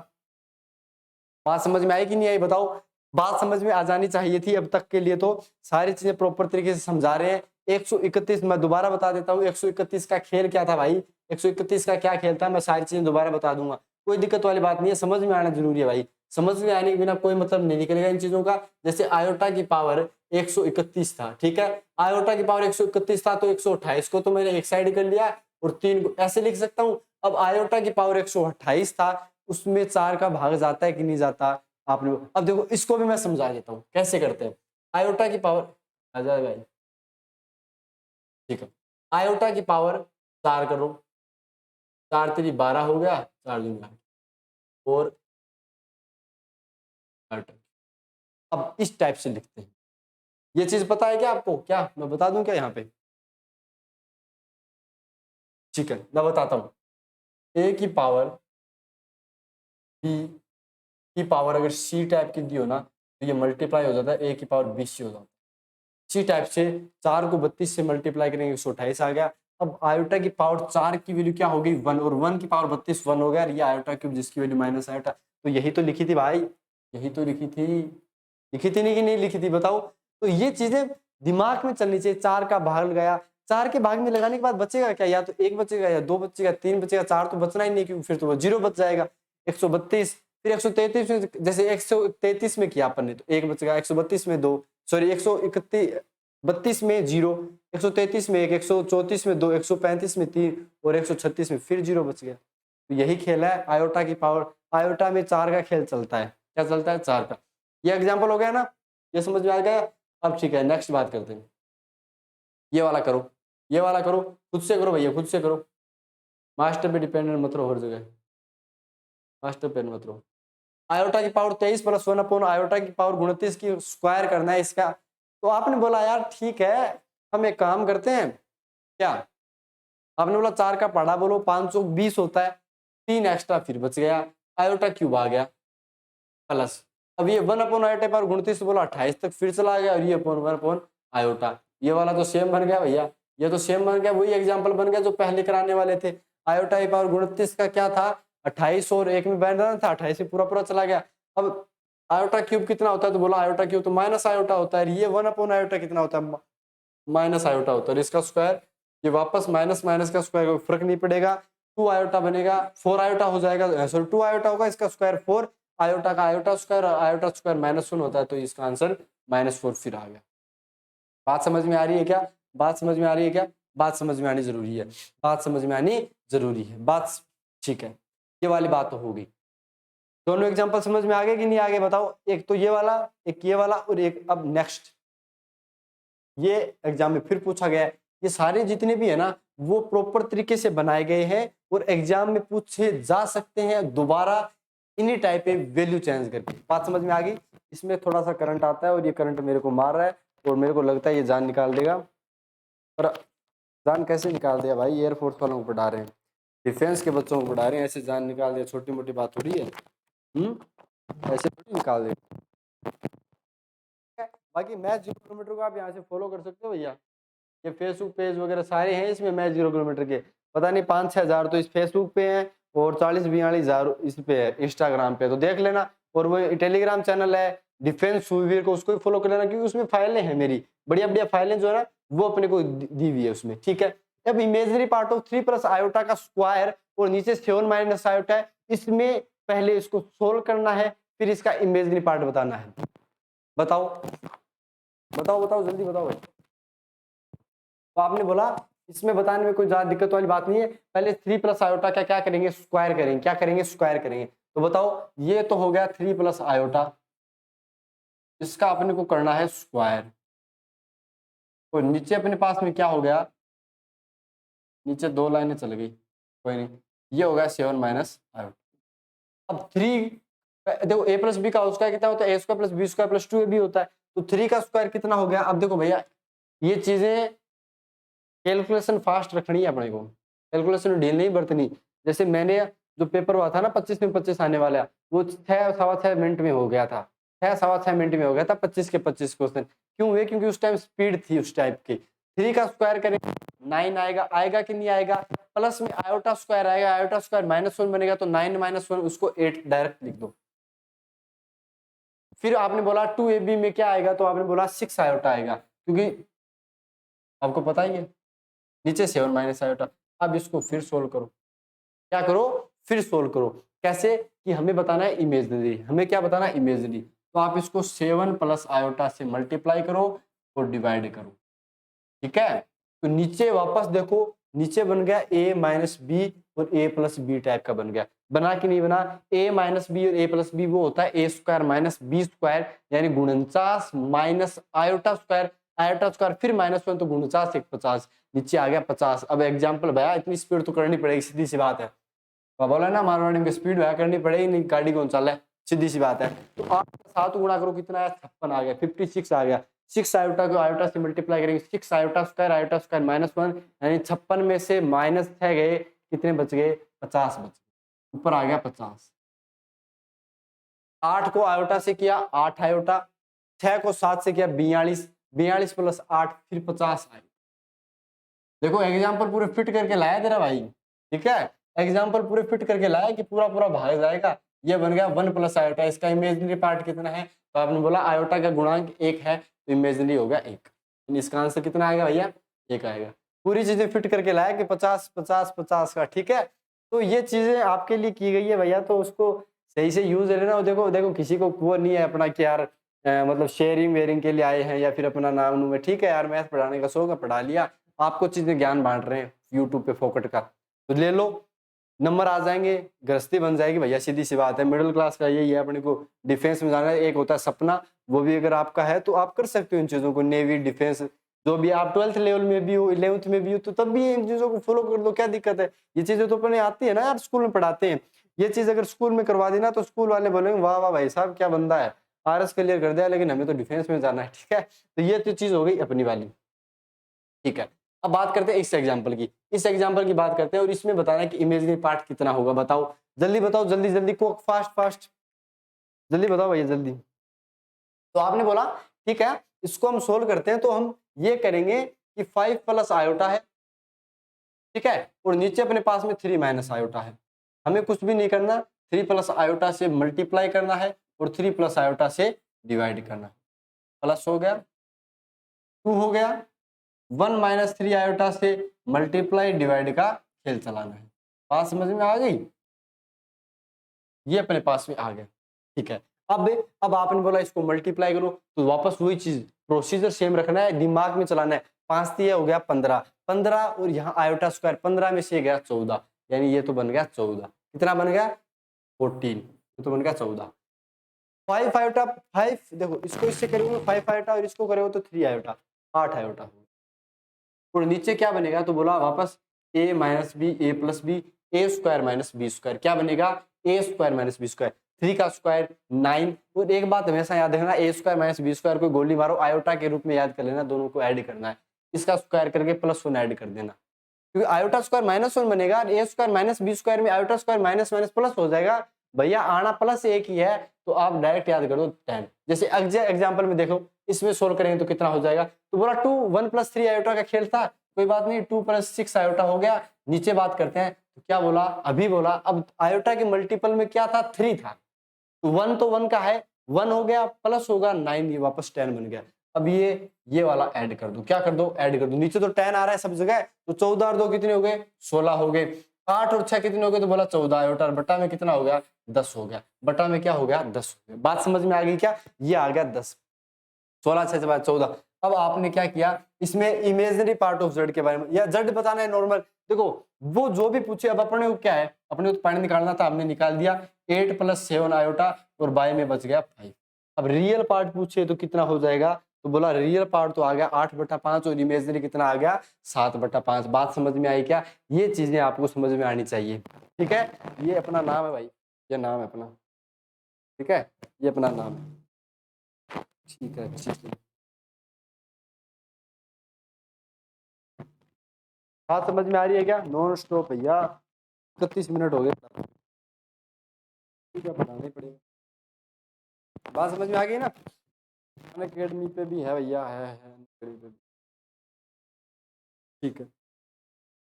बात समझ में आई कि नहीं आई बताओ? बात समझ में आ जानी चाहिए थी अब तक के लिए, तो सारी चीजें प्रॉपर तरीके से समझा रहे हैं। 131 मैं दोबारा बता देता हूँ, 131 का खेल क्या था भाई? 131 का क्या खेल था, मैं सारी चीजें दोबारा बता दूंगा, कोई दिक्कत वाली बात नहीं है, समझ में आना जरूरी है भाई। समझ में आने के बिना कोई मतलब नहीं निकलेगा इन चीजों का। जैसे आयोटा की पावर 131 था, ठीक है, आयोटा की पावर 131 था, तो 128 को तो मैंने एक साइड कर लिया, और 3 को ऐसे लिख सकता हूँ। अब आयोटा की पावर 128 था, उसमें 4 का भाग जाता है कि नहीं जाता? आपने अब देखो इसको भी मैं समझा देता हूँ कैसे करते हैं। आयोटा की पावर आ जाए भाई, ठीक है, आयोटा की पावर 4 करो, 4 3 12 हो गया, 4 दूनी 8, और 8। अब इस टाइप से लिखते हैं। ये चीज पता है क्या आपको? क्या मैं बता दूं क्या यहाँ पे? ठीक है, मैं बताता हूँ। ए की पावर बी की पावर अगर सी टाइप की दी हो ना, तो ये मल्टीप्लाई हो जाता है ए की पावर 20 से हो जाता है। इसी टाइप से 4 को 32 से मल्टीप्लाई करेंगे 128 आ गया। अब आयोटा की पावर 4 की वैल्यू क्या हो गई? 1, और 1 की पावर 32 1 हो गया, और ये आयोटा क्यूब जिसकी वैल्यू माइनस आयोटा। तो यही तो लिखी थी भाई, यही तो लिखी थी। लिखी थी नहीं कि नहीं लिखी थी बताओ? तो ये चीजें दिमाग में चलनी चाहिए। 4 का भाग लगाया, 4 के भाग में लगाने के बाद बचेगा क्या? या तो 1 बचेगा, या 2 बचेगा, 3 बचेगा, 4 तो बचना ही नहीं, क्योंकि फिर तो वो 0 बच जाएगा। 132 फिर 133 में, जैसे 133 में किया अपन ने तो 1 बचेगा, 132 में 2, सॉरी 132 में 0, 133 में 1, 134 में 2, 135 में 3, और 136 में फिर 0 बच गया। तो यही खेल है आयोटा की पावर। आयोटा में 4 का खेल चलता है। क्या चलता है? 4 का। ये एग्जाम्पल हो गया ना, ये समझ में आ गया? अब ठीक है, नेक्स्ट बात करते हैं। ये वाला करो, ये वाला करो, खुद से करो भैया, खुद से करो, मास्टर पे डिपेंडेंट मत रहो हर जगह, मास्टर पे मत रहो। आयोटा की पावर 23 प्लस 1 अपॉन आयोटा की पावर 29 की स्क्वायर करना है इसका। तो आपने बोला यार ठीक है, हम एक काम करते हैं, क्या आपने बोला 4 का पढ़ा बोलो 520 होता है, 3 एक्स्ट्रा फिर बच गया, आयोटा क्यूब आ गया, प्लस अब ये 1 अपॉन आयोटा पावर 29 बोला 28 तक फिर चला गया, और ये अपॉन 1 अपॉन आयोटा, ये वाला तो सेम बन गया भैया, ये तो सेम बन गया, वही एग्जाम्पल बन गया जो पहले कराने वाले थे। आयोटा की पावर 29 का क्या था? 28 और 1 में बैठ रहा था, 28 में पूरा पूरा चला गया। अब आयोटा क्यूब कितना होता है? तो बोला आयोटा क्यूब तो माइनस आयोटा होता है, ये 1 अपॉन आयोटा कितना होता है? माइनस आयोटा होता है, इसका स्क्वायर, ये वापस माइनस माइनस का स्क्वायर, कोई फर्क नहीं पड़ेगा, 2 आयोटा बनेगा, 4 आयोटा हो जाएगा, सॉरी 2 आयोटा होगा, इसका स्क्वायर 4, आयोटा का आयोटा स्क्वायर, और आयोटा स्क्वायर -1 होता है, तो इसका आंसर -4 फिर आ गया। बात समझ में आ रही है क्या? बात समझ में आ रही है क्या? बात समझ में आनी जरूरी है, बात समझ में आनी जरूरी है, बात ठीक है। ये वाली बात तो हो गई। दोनों एग्जांपल समझ में आ गए कि नहीं आ गए बताओ? एक तो ये वाला, एक ये वाला, और एक अब नेक्स्ट ये एग्जाम में फिर पूछा गया है। ये सारे जितने भी है ना वो प्रॉपर तरीके से बनाए गए हैं और एग्जाम में पूछे जा सकते हैं दोबारा। इन्हीं टाइप पे वैल्यू चेंज करके। बात समझ में आ गई? इसमें थोड़ा सा करंट आता है और ये करंट मेरे को मार रहा है और मेरे को लगता है ये जान निकाल देगा। पर जान कैसे निकाल दिया भाई? एयरफोर्स वालों को पढ़ा रहे हैं, डिफेंस के बच्चों को पढ़ा रहे हैं, ऐसे जान निकाल दिया छोटी मोटी बात थोड़ी है। ऐसे थोड़ी निकाल दे। बाकी मैच 0 किलोमीटर को आप यहाँ से फॉलो कर सकते हो भैया। ये फेसबुक पेज वगैरह सारे हैं इसमें मैच 0 किलोमीटर के। पता नहीं 5-6 हज़ार तो इस फेसबुक पे हैं और 40-42 हज़ार इस पे है इंस्टाग्राम पे, तो देख लेना। और वो टेलीग्राम चैनल है डिफेंस सूरवीर को, उसको भी फॉलो कर लेना, क्योंकि उसमें फाइलें हैं मेरी बढ़िया बढ़िया फाइलें जो है ना वो अपने को दी हुई है उसमें। ठीक है, अब imaginary part of 3 plus iota का स्क्वायर और नीचे 7 माइनस आयोटा है, इसमें पहले इसको सोल्व करना है, फिर इसका इमेजनरी पार्ट बताना है। बताओ बताओ बताओ जल्दी बताओ भाई। तो आपने बोला इसमें बताने में कोई ज्यादा दिक्कत वाली बात नहीं है। पहले 3 प्लस आयोटा का क्या करेंगे? स्क्वायर करेंगे। क्या करेंगे? स्क्वायर करेंगे। तो बताओ, ये तो हो गया 3 प्लस आयोटा, इसका अपने को करना है स्क्वायर। तो नीचे अपने पास में क्या हो गया? नीचे 2 लाइनें चल गई, कोई नहीं, ये हो गया 7 माइनस आयोटा। अब 3 देखो a प्लस बी का स्क्वायर कितना होता है? A square plus B square plus 2ab होता है। तो 3 का स्क्वायर कितना हो गया? अब देखो भैया, ये चीजें कैलकुलेशन फास्ट रखनी है अपने को, कैलकुलेशन ढील नहीं बरतनी। जैसे मैंने जो पेपर हुआ था ना 25 में 25 आने वाला, वो 6-6.25 मिनट में हो गया था। 6-6.25 मिनट में हो गया था 25 के 25 क्वेश्चन। क्यों हुए? क्योंकि उस टाइम स्पीड थी उस टाइप की। 3 का स्क्वायर करें 9 आएगा, आएगा कि नहीं आएगा? प्लस में आयोटा स्क्वायर आएगा, आयोटा स्क्वायर -1 बनेगा, तो 9 - 1 उसको 8 डायरेक्ट लिख दो। फिर आपने बोला 2ab में क्या आएगा? तो आपने बोला 6 आयोटा आएगा, क्योंकि आपको पता ही है नीचे 7 माइनस आयोटा। अब इसको फिर सोल्व करो। क्या करो? फिर सोल्व करो। कैसे? कि हमें बताना है इमेजनरी। हमें क्या बताना है? इमेजनरी। तो आप इसको 7 प्लस आयोटा से मल्टीप्लाई करो और डिवाइड करो। ठीक है, तो नीचे वापस देखो, नीचे बन गया a माइनस बी और a प्लस बी टाइप का बन गया। बना कि नहीं बना? a माइनस बी और a प्लस बी वो होता है a square minus B square, यानी 49 minus iota square, iota square फिर -1, तो 49 एक 50, नीचे आ गया 50। अब एग्जाम्पल भैया इतनी स्पीड तो करनी पड़ेगी, सीधी सी बात है। बोला ना मारवाड़ी में स्पीड भैया करनी पड़ेगी, नहीं गाड़ी कौन चल है, सीधी सी बात है। तो 8 के 7 गुणा करो, कितना है? 56 आ गया, 56 आ गया। 6 आयोटा को आयोटा से मल्टीप्लाई करेंगे, 6 आयोटा स्क्वायर -1, यानी 56 में से -6 गए, कितने बच गए? 50 बच गए, ऊपर आ गया 50। 8 को आयोटा से किया 8 आयोटा, 6 को 7 से किया 42, 42 प्लस 8 फिर 50 आए। देखो एग्जाम्पल पूरे फिट करके लाया तेरा भाई। ठीक है, एग्जाम्पल पूरे फिट करके लाया कि पूरा पूरा भाग जाएगा। ये बन गया 1 प्लस आयोटा। इसका इमेजिनरी पार्ट कितना है? तो आपने बोला आयोटा का गुणांक 1 है, तो इमेजिनरी हो गया 1। इसका आंसर कितना आएगा भैया? 1 आएगा। पूरी चीजें फिट करके लाया कि 50 50 50 का। ठीक है, तो ये चीजें आपके लिए की गई है भैया, तो उसको सही से यूज लेना। और देखो देखो किसी को वो नहीं है अपना कि यार मतलब शेयरिंग वेयरिंग के लिए आए हैं या फिर अपना नाम नूम है। ठीक है यार, मैथ पढ़ाने का शौक है, पढ़ा लिया। आपको चीजें ज्ञान बांट रहे हैं यूट्यूब पे फोकट का, तो ले लो, नंबर आ जाएंगे, गृहस्थी बन जाएगी भैया, सीधी सी बात है। मिडिल क्लास का यही है, अपने को डिफेंस में जाना है। एक होता है सपना, वो भी अगर आपका है तो आप कर सकते हो इन चीजों को, नेवी डिफेंस जो भी। आप 12th लेवल में भी हो, 11th में भी हो, तो तब भी इन चीजों को फॉलो कर दो, क्या दिक्कत है? ये चीजें तो अपने आती है ना यार, स्कूल में पढ़ाते हैं। ये चीज अगर स्कूल में करवा दी ना, तो स्कूल वाले बोलेंगे वाह वाह भाई साहब क्या बंदा है, आरएस क्लियर कर दिया, लेकिन हमें तो डिफेंस में जाना है। ठीक है, तो ये तो चीज हो गई अपनी वाली। ठीक है, अब बात करते हैं इस एग्जाम्पल की। इस एग्जाम्पल की बात करते हैं और इसमें बताना है कि इमेजिनरी पार्ट कितना होगा। बताओ जल्दी बताओ, जल्दी जल्दी को, फास्ट फास्ट, जल्दी बताओ भैया जल्दी। तो आपने बोला ठीक है, इसको हम सोल्व करते हैं। तो हम ये करेंगे कि 5 प्लस आयोटा है, ठीक है, और नीचे अपने पास में 3 माइनस आयोटा है। हमें कुछ भी नहीं करना, 3 प्लस आयोटा से मल्टीप्लाई करना है और 3 प्लस आयोटा से डिवाइड करना है। प्लस हो गया, 2 हो गया, 1 माइनस 3 आयोटा से मल्टीप्लाई डिवाइड का खेल चलाना है। बात समझ में आ गई? ये अपने पास में आ गया। ठीक है, अब आपने बोला इसको मल्टीप्लाई करो, तो वापस वही चीज, प्रोसीजर सेम रखना है, दिमाग में चलाना है। 5 दिया हो गया 15, 15 और यहाँ आयोटा स्क्वायर 15 में से गया 14, यानी ये तो बन गया 14। कितना बन गया? 14, ये तो बन गया 14। 5 आयोटा 5, देखो इसको इससे करोगे 5 आयोटा और इसको करोगे तो 3 आयोटा, 8 आयोटा। और नीचे क्या बनेगा? तो बोला वापस a minus B, A plus B, A square minus B square. क्या बनेगा? A square minus B square. 3 का स्क्वायर 9। और एक बात हमेशा याद रखना, ए स्क्वायर माइनस बी स्क्वायर को गोली मारो आयोटा के रूप में याद कर लेना, दोनों को ऐड करना है, इसका स्क्वायर करके +1 ऐड कर देना, क्योंकि आयोटा स्क्वायर -1 बनेगा, A square minus B square में iota square minus minus plus हो जाएगा भैया, आना प्लस एक ही है, तो आप डायरेक्ट याद कर दो 10। जैसे एग्जाम्पल में देखो, इसमें सोल्व करेंगे तो कितना हो जाएगा, तो बोला 2 1 + 3 आयोटा का खेल था, कोई बात नहीं, 2 + 6 आयोटा हो गया। नीचे बात करते हैं, तो क्या बोला, अभी बोला, अब आयोटा के मल्टीपल में क्या था, 3 था, तो 1 तो 1 का है, 1 हो गया, प्लस होगा 9, ये वापस 10 बन गया। अब ये वाला ऐड कर दो, क्या कर दो, ऐड कर दो, नीचे तो 10 आ रहा है सब जगह, तो 14 और 2 कितने हो गए, 16 हो गए, 8 और 6 कितने हो गए, तो बोला 14 आयोटा, और बटा में कितना हो गया, 10 हो गया, बटा में क्या हो गया, 10 हो गया। बात समझ में आ गई क्या, ये आ गया 10, 16 6 से बाद 14। अब आपने क्या किया, इसमें इमेजिनरी पार्ट ऑफ z के बारे में, या z बताना है नॉर्मल, देखो वो जो भी पूछे, अब अपने को क्या है, अपने को पॉइंट निकालना था, हमने निकाल दिया, 8 + 7 आयोटा, और बाय में बच गया 5। अब रियल पार्ट पूछे तो कितना हो जाएगा, तो बोला रियल पार्ट तो आ गया 8/5, और इमेजिनरी कितना आ गया, 7/5। बात समझ में आई क्या, ये चीजें आपको समझ में आनी चाहिए, ठीक है। ये अपना नाम है भाई, ये नाम है अपना, ठीक है, ये अपना नाम है, ठीक है, ठीक है। बात समझ में आ रही है क्या, नॉन स्टॉप भैया, 31 मिनट हो गए, ठीक है, बनाना ही पड़ेगा। बात समझ में आ गई ना, अनअकैडमी पे भी है भैया, है ठीक है,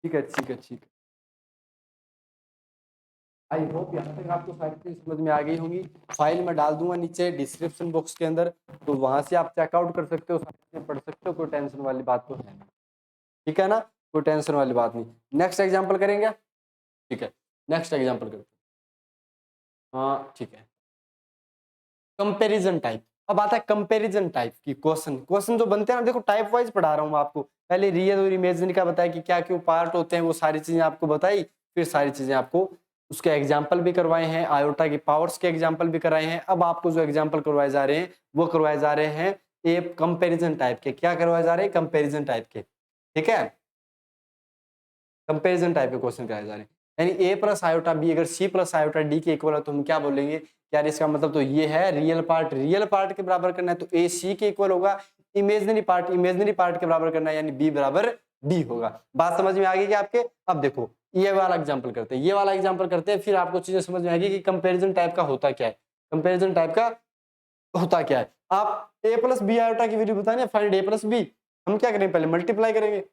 ठीक है, ठीक है, ठीक है। आई होप यहाँ तक आपको सारी चीज समझ में आ गई होंगी। फाइल में डाल दूंगा नीचे डिस्क्रिप्शन बॉक्स के अंदर, तो वहां से आप चेकआउट कर सकते हो, सारी चीजें पढ़ सकते हो, कोई टेंशन वाली बात तो है नहीं, ठीक है ना, कोई टेंशन वाली बात नहीं। नेक्स्ट एग्जाम्पल करेंगे, ठीक है, नेक्स्ट एग्जाम्पल करते हैं, हाँ ठीक है। कंपैरिजन टाइप, अब आता है कंपैरिजन टाइप की क्वेश्चन जो बनते हैं ना, देखो टाइप वाइज पढ़ा रहा हूँ आपको, पहले रियल और इमेजिनरी का बताया कि क्या क्यों पार्ट होते हैं, वो सारी चीजें आपको बताई, फिर सारी चीजें आपको उसके एग्जाम्पल भी करवाए हैं, आयोटा की पावर्स के एग्जाम्पल भी कराए हैं। अब आपको जो एग्जाम्पल करवाए जा रहे हैं, वो करवाए जा रहे हैं ए कंपेरिजन टाइप के, क्या करवाए जा रहे हैं, कंपेरिजन टाइप के, ठीक है, कंपेरिजन टाइप के क्वेश्चन कराए जा रहे हैं। यानी a + आयोटा b अगर c + आयोटा d के इक्वल है, तो हम क्या बोलेंगे, यार इसका मतलब तो ये है, रियल पार्ट के बराबर करना है तो a c के इक्वल होगा, इमेजिनरी पार्ट के बराबर करना है यानी b = d होगा। बात समझ में आ गई क्या आपके। अब देखो ये वाला एग्जांपल करते हैं, फिर आपको चीजें समझ में आएगी कि कंपैरिजन टाइप का होता क्या है, कंपैरिजन टाइप का होता क्या है। आप a + b आयोटा की वैल्यू बताने, फाइंड a + b, हम क्या करेंगे, पहले मल्टीप्लाई करेंगे,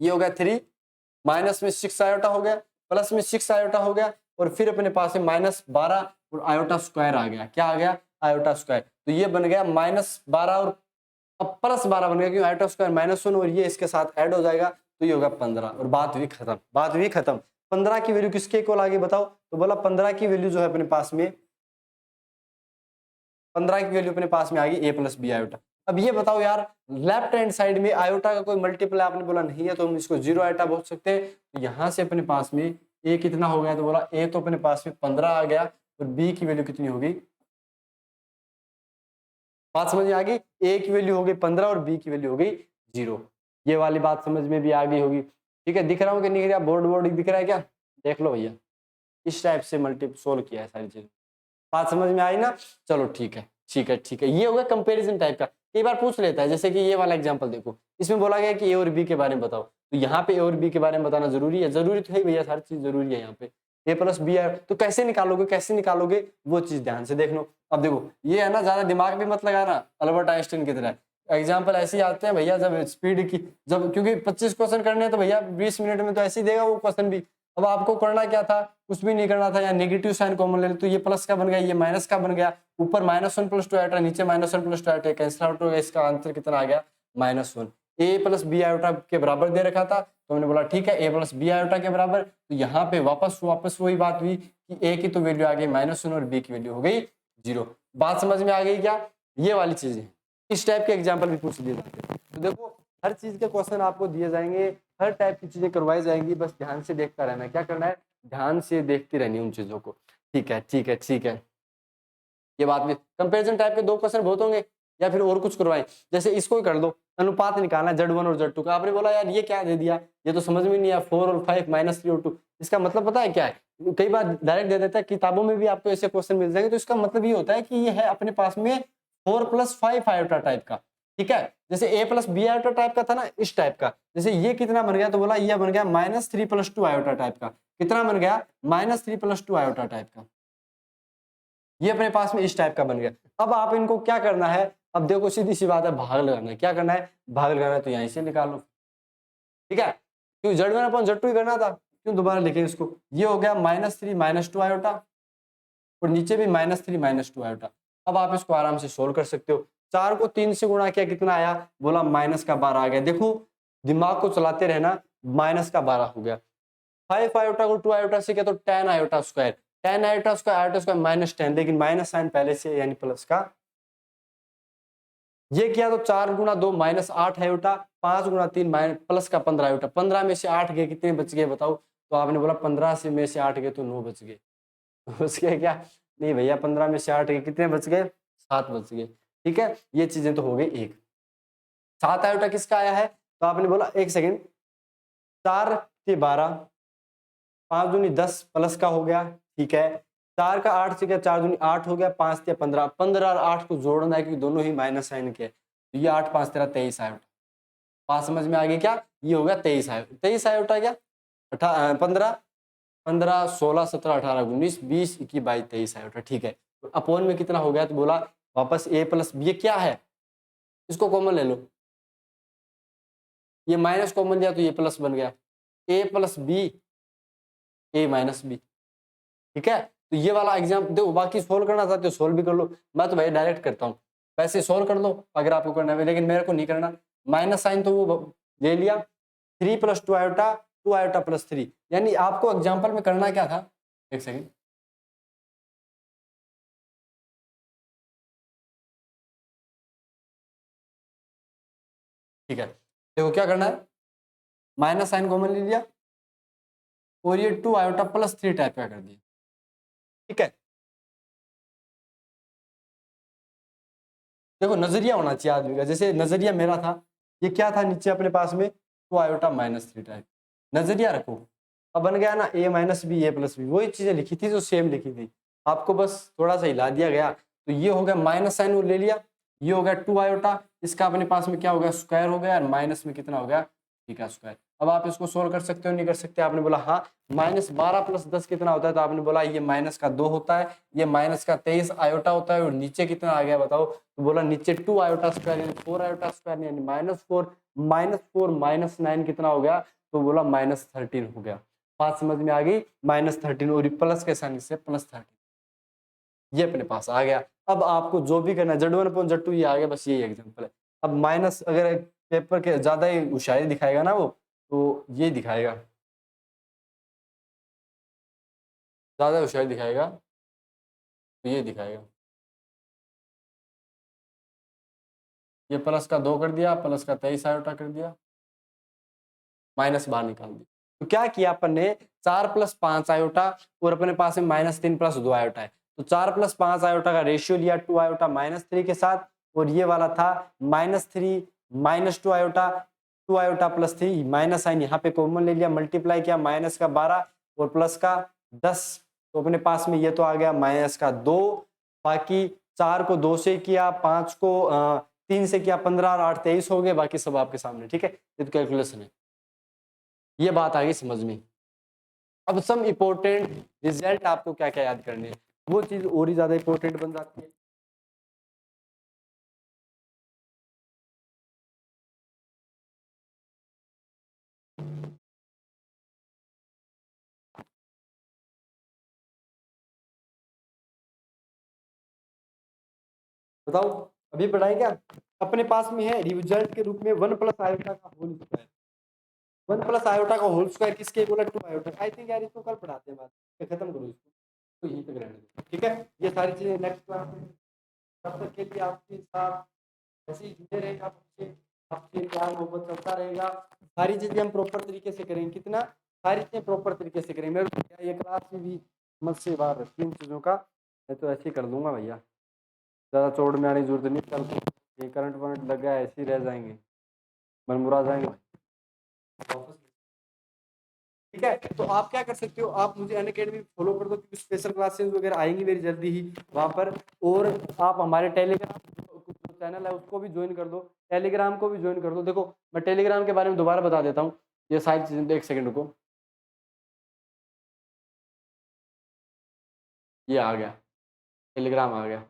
ये हो गया 3, माइनस में 6 आयोटा हो गया, प्लस में 6 आयोटा हो गया, और फिर अपने पास है -12 और आयोटा स्क्वायर आ गया, क्या आ गया, आयोटा स्क्वायर, तो ये बन गया -12 और अब +12 बन गया, क्योंकि आयोटा स्क्वायर -1 और ये इसके साथ ऐड हो जाएगा, तो ये होगा 15, और बात हुई खत्म। 15 की वैल्यू किसके इक्वल आ गई बताओ, तो बोला 15 की वैल्यू जो है अपने पास में, 15 की वैल्यू अपने पास में आ गई a + b आयोटा। अब ये बताओ यार, लेफ्ट हैंड साइड में आयोटा का कोई मल्टीपल आपने बोला नहीं है, तो हम इसको 0 आयोटा बोल सकते हैं। तो यहाँ से अपने पास में a कितना हो गया, तो बोला a तो अपने पास में 15 आ गया, और b की वैल्यू कितनी होगी, बात समझ में आ गई, a की वैल्यू हो गई 15 और b की वैल्यू हो गई 0। ये वाली बात समझ में भी आ गई होगी, ठीक है, दिख रहा हूँ कि नहीं दिख रहा, बोर्ड दिख रहा है क्या, देख लो भैया, इस टाइप से मल्टीपल सोल्व किया है सारी चीज, बात समझ में आई ना, चलो ठीक है, ये होगा कंपैरिजन टाइप का। कई बार पूछ लेता है, जैसे कि ये वाला एग्जांपल देखो, इसमें बोला गया कि ए और बी के बारे में बताओ, तो यहाँ पे ए और बी के बारे में बताना जरूरी है, जरूरी तो है भैया, सारी चीज जरूरी है यहाँ पे, a + b है, तो कैसे निकालोगे वो चीज ध्यान से देख लो। अब देखो ये है ना, ज्यादा दिमाग भी मत लगाना अल्बर्ट आइंस्टाइन की तरह, एग्जाम्पल ऐसे ही आते हैं भैया, जब स्पीड की क्योंकि 25 क्वेश्चन करने हैं, तो भैया 20 मिनट में तो ऐसे ही देगा वो क्वेश्चन भी। अब आपको करना क्या था, कुछ भी नहीं करना था, या नेगेटिव साइन कॉमन ले लो, तो ये प्लस का बन गया, ये माइनस का बन गया, ऊपर -1 + 2 आयोटा, नीचे -1 + 2 आयोटा, कैंसिल आउट हो गया, इसका आंसर कितना आ गया, -1। a + b आयोटा के बराबर दे रखा था, तो हमने बोला ठीक है a + b आयोटा के बराबर, तो यहाँ पे वापस वही बात हुई कि a की तो वैल्यू आ गई -1 और b की वैल्यू हो गई 0। बात समझ में आ गई क्या, ये वाली चीजें, इस टाइप के एग्जाम्पल भी पूछ लिए जाते हैं। तो देखो हर चीज के क्वेश्चन आपको दिए जाएंगे, हर टाइप की चीजें करवाई जाएंगी, बस ध्यान से देखता रहना, क्या करना है, ध्यान से देखती रहनी उन चीजों को, ठीक है। ये बात भी, कंपैरिजन टाइप के 2 क्वेश्चन बहुत होंगे, या फिर और कुछ करवाएं, जैसे इसको ही कर दो, अनुपात निकालना Z1 और Z2 का, आपने बोला यार ये क्या दे दिया, ये तो समझ में नहीं आया, 4 और 5 -3 और 2, इसका मतलब पता है क्या है, कई बार डायरेक्ट दे देता है, किताबों में भी आपको ऐसे क्वेश्चन मिल जाएंगे। तो इसका मतलब ये होता है कि ये है अपने पास में 4+5 आयोटा टाइप का, ठीक है। जैसे a+b आयोटा टाइप का था ना, इस टाइप का। जैसे ये कितना बन गया, तो बोला ये बन गया -3+2 आयोटा टाइप का। कितना बन गया, -3+2 आयोटा टाइप का। ये अपने पास में इस टाइप का बन गया। अब आप इनको क्या करना है, अब देखो सीधी सी बात है, भाग लगाना है। क्या करना है, भाग लगाना है, तो यहीं से निकालो, ठीक है। क्यों Z1/Z2 ही करना था, क्यों दोबारा लिखें इसको। ये हो गया -3 -2 आयोटा, और नीचे भी -3 -2 आयोटा। अब आप इसको आराम से सोल्व कर सकते हो। 4 को 3 से गुणा किया, कितना आया, बोला -12 आ गया। देखो दिमाग को चलाते रहना, -12 हो गया। 5 आयोटा को 2 आयोटा से किया तो 10 iota square, 10 iota square, iota square -10, लेकिन माइनस साइन पहले से यानी प्लस का। ये किया तो 4 गुणा 2 -8 आयोटा, 5 गुणा 3 प्लस का 15 आयोटा। 15 में से 8 गए, कितने बच गए बताओ। तो आपने बोला 15 से में से 8 गए तो 9 बच गए। बच गए क्या, नहीं भैया, 15 में से 8 गए, कितने बच गए, 7 बच गए, ठीक है। ये चीजें तो हो गई एक। 7 आयोटा किसका आया है, तो आपने बोला, एक सेकेंड, 4 के 12, 5 दूनी 10 प्लस का हो गया, ठीक है। 4 का 8 से क्या, 4 दूनी 8 हो गया, 5 से 15, 15 और 8 को जोड़ना है क्योंकि दोनों ही माइनस साइन के। तो ये 8 5 13 23 आयोटा। बात समझ में आ गई क्या, ये हो गया 23 आयोटा। 23 आयोटा क्या, 15 15 16 17 18 19 20 21 22 23 आयोटा, ठीक है। तो अपोन में कितना हो गया, तो बोला वापस a+b, ये क्या है, इसको कॉमन ले लो। ये माइनस कॉमन लिया तो ये प्लस बन गया, a+b a-b, ठीक है। तो ये वाला एग्जाम देखो, बाकी सोल्व करना चाहते हो सोल्व भी कर लो, मैं तो भाई डायरेक्ट करता हूँ। वैसे सोल्व कर लो अगर आपको करना है, लेकिन मेरे को नहीं करना। माइनस साइन तो वो ले लिया, 3+2 आयोटा, 2 आयोटा +3, यानी आपको एग्जाम्पल में करना क्या था, एक सेकेंड, ठीक है। देखो क्या करना है, माइनस साइन कॉमन ले लिया और ये 2 आयोटा +3 टाइप का कर दिया, ठीक है। देखो नजरिया होना चाहिए आदमी का, जैसे नजरिया मेरा था, ये क्या था नीचे अपने पास में 2 आयोटा -3 टाइप, नजरिया रखो। अब बन गया ना a-b a+b, वही चीजें लिखी थी जो सेम लिखी थी, आपको बस थोड़ा सा हिला दिया गया। तो ये हो गया माइनस साइन वो ले लिया, ये हो गया 2 आयोटा, इसका अपने पास में क्या हो गया, स्क्वायर हो गया, और माइनस में कितना हो गया, ठीक है स्क्वायर। अब आप इसको सोल्व कर सकते हो, नहीं कर सकते, आपने बोला हाँ। -12 + 10 कितना होता है, तो आपने बोला ये माइनस का 2 होता है, ये माइनस का 23 आयोटा होता है, और नीचे कितना आ गया बताओ, तो बोला नीचे 2 आयोटा स्क्वायर यानी 4 आयोटा स्क्वायर यानी -4, -4 -9 कितना हो गया, तो बोला -13 हो गया। बात समझ में आ गई, -13, और प्लस के साइन से +13, ये अपने पास आ गया। अब आपको जो भी करना है, Z1/Z2 ये आ गया, बस यही एग्जांपल है। अब माइनस अगर पेपर के ज्यादा ही होशियारी दिखाएगा ना वो, तो ये दिखाएगा, ज्यादा होशियारी दिखाएगा तो ये दिखाएगा, ये प्लस का 2 कर दिया, प्लस का 23 आयोटा कर दिया, माइनस बाहर निकाल दिया। तो क्या किया अपन ने, 4 + 5 आयोटा, और अपने पास में -3 + 2 आयोटा है, तो 4 + 5 आयोटा का रेशियो लिया 2 आयोटा -3 के साथ, और ये वाला था -3 -2 आयोटा, 2 आयोटा +3, माइनस साइन यहाँ पे कॉमन ले लिया, मल्टीप्लाई किया, -12 और प्लस का 10, तो अपने पास में ये तो आ गया -2, बाकी 4 को 2 से किया, 5 को 3 से किया, 15 और 8 23 हो गए, बाकी सब आपके सामने, ठीक है। ये तो कैलकुलेशन है, ये बात आ गई समझ में। अब सम इम्पोर्टेंट रिजल्ट आपको क्या क्या याद करने हैं, वो चीज और ही ज्यादा इंपॉर्टेंट बन जाती है। बताओ, अभी पढ़ाई क्या, अपने पास में है रिजल्ट के रूप में 1 + आयोटा का होल स्क्वायर, 1 + आयोटा का होल स्क्वायर किसके इक्वल है, 2 आयोटा। आई थिंक यार इसको कल पढ़ाते हैं, बात खत्म करो इसको, तो यहीं तक रहने दो, ठीक है। ये सारी चीजें नेक्स्ट क्लास में, तब तक के लिए आपके साथ ऐसे ही जुड़े रहेगा, आपसे प्यार मोहब्बत चलता रहेगा। सारी चीजें हम प्रॉपर तरीके से करेंगे, कितना सारी चीजें प्रॉपर तरीके से करेंगे। मेरे को क्या ये क्लास में भी मत से बाहर रखी इन चीज़ों का, मैं तो ऐसे ही कर दूंगा भैया, ज़्यादा चौड़ में आने की जरूरत नहीं, कल ये करंट वरंट लग गया ऐसे ही रह जाएंगे, मनमुरा जाएंगे। ठीक है। तो आप क्या कर सकते हो, आप मुझे अनअकैडमी फॉलो कर दो, क्योंकि स्पेशल क्लासेस वगैरह आएंगी मेरी जल्दी ही वहां पर। और आप हमारे टेलीग्राम जो चैनल है उसको भी ज्वाइन कर दो, टेलीग्राम को भी ज्वाइन कर दो। देखो मैं टेलीग्राम के बारे में दोबारा बता देता हूँ, ये सारी चीजें, एक सेकंड रुको, ये आ गया, टेलीग्राम आ गया।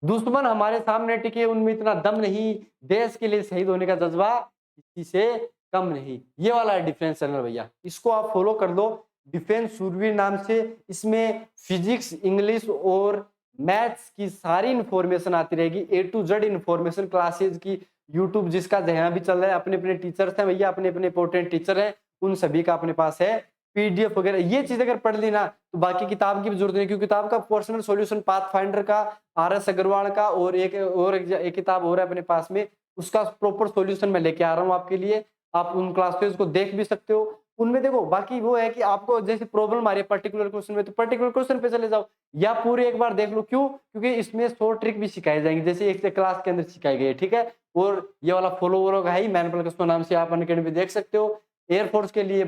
दुश्मन हमारे सामने टिके उनमें इतना दम नहीं, देश के लिए शहीद होने का जज्बा किसी से कम नहीं। ये वाला है डिफेंस चैनल भैया, इसको आप फॉलो कर दो, डिफेंस शूरवीर नाम से। इसमें फिजिक्स, इंग्लिश और मैथ्स की सारी इंफॉर्मेशन आती रहेगी, ए टू जेड इंफॉर्मेशन क्लासेज की। यूट्यूब जिसका जहाँ भी चल रहा है, अपने अपने टीचर्स हैं भैया, अपने अपने इंपॉर्टेंट टीचर हैं, उन सभी का अपने पास है पीडीएफ वगैरह। ये चीज अगर पढ़ ली ना तो बाकी किताब की भी जरूरत नहीं, क्योंकि किताब का पर्सनल सॉल्यूशन पाथ फाइंडर का, आर.एस. अग्रवाल का, और एक किताब और है अपने पास में, उसका प्रॉपर सॉल्यूशन मैं लेके आ रहा हूँ आपके लिए। आप उन क्लासेस को देख भी सकते हो। उनमें देखो बाकी वो है कि आपको जैसे प्रॉब्लम आ रही है पर्टिकुलर क्वेश्चन में, तो पर्टिकुलर क्वेश्चन पे चले जाओ, या पूरे एक बार देख लो। क्यों? क्योंकि इसमें 100 ट्रिक भी सिखाई जाएंगी, जैसे एक क्लास के अंदर सिखाई गई है। ठीक है। और ये वाला फॉलो वॉलो का है ही, मैनुअल का नाम से आप अनअकैडमी देख सकते हो। एयरफोर्स के लिए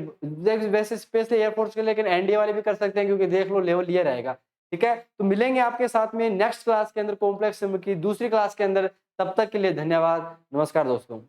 वैसे स्पेशली एयरफोर्स के लिए, लेकिन एनडीए वाले भी कर सकते हैं, क्योंकि देख लो लेवल ये रहेगा। ठीक है। तो मिलेंगे आपके साथ में नेक्स्ट क्लास के अंदर, कॉम्प्लेक्स की दूसरी क्लास के अंदर। तब तक के लिए धन्यवाद, नमस्कार दोस्तों।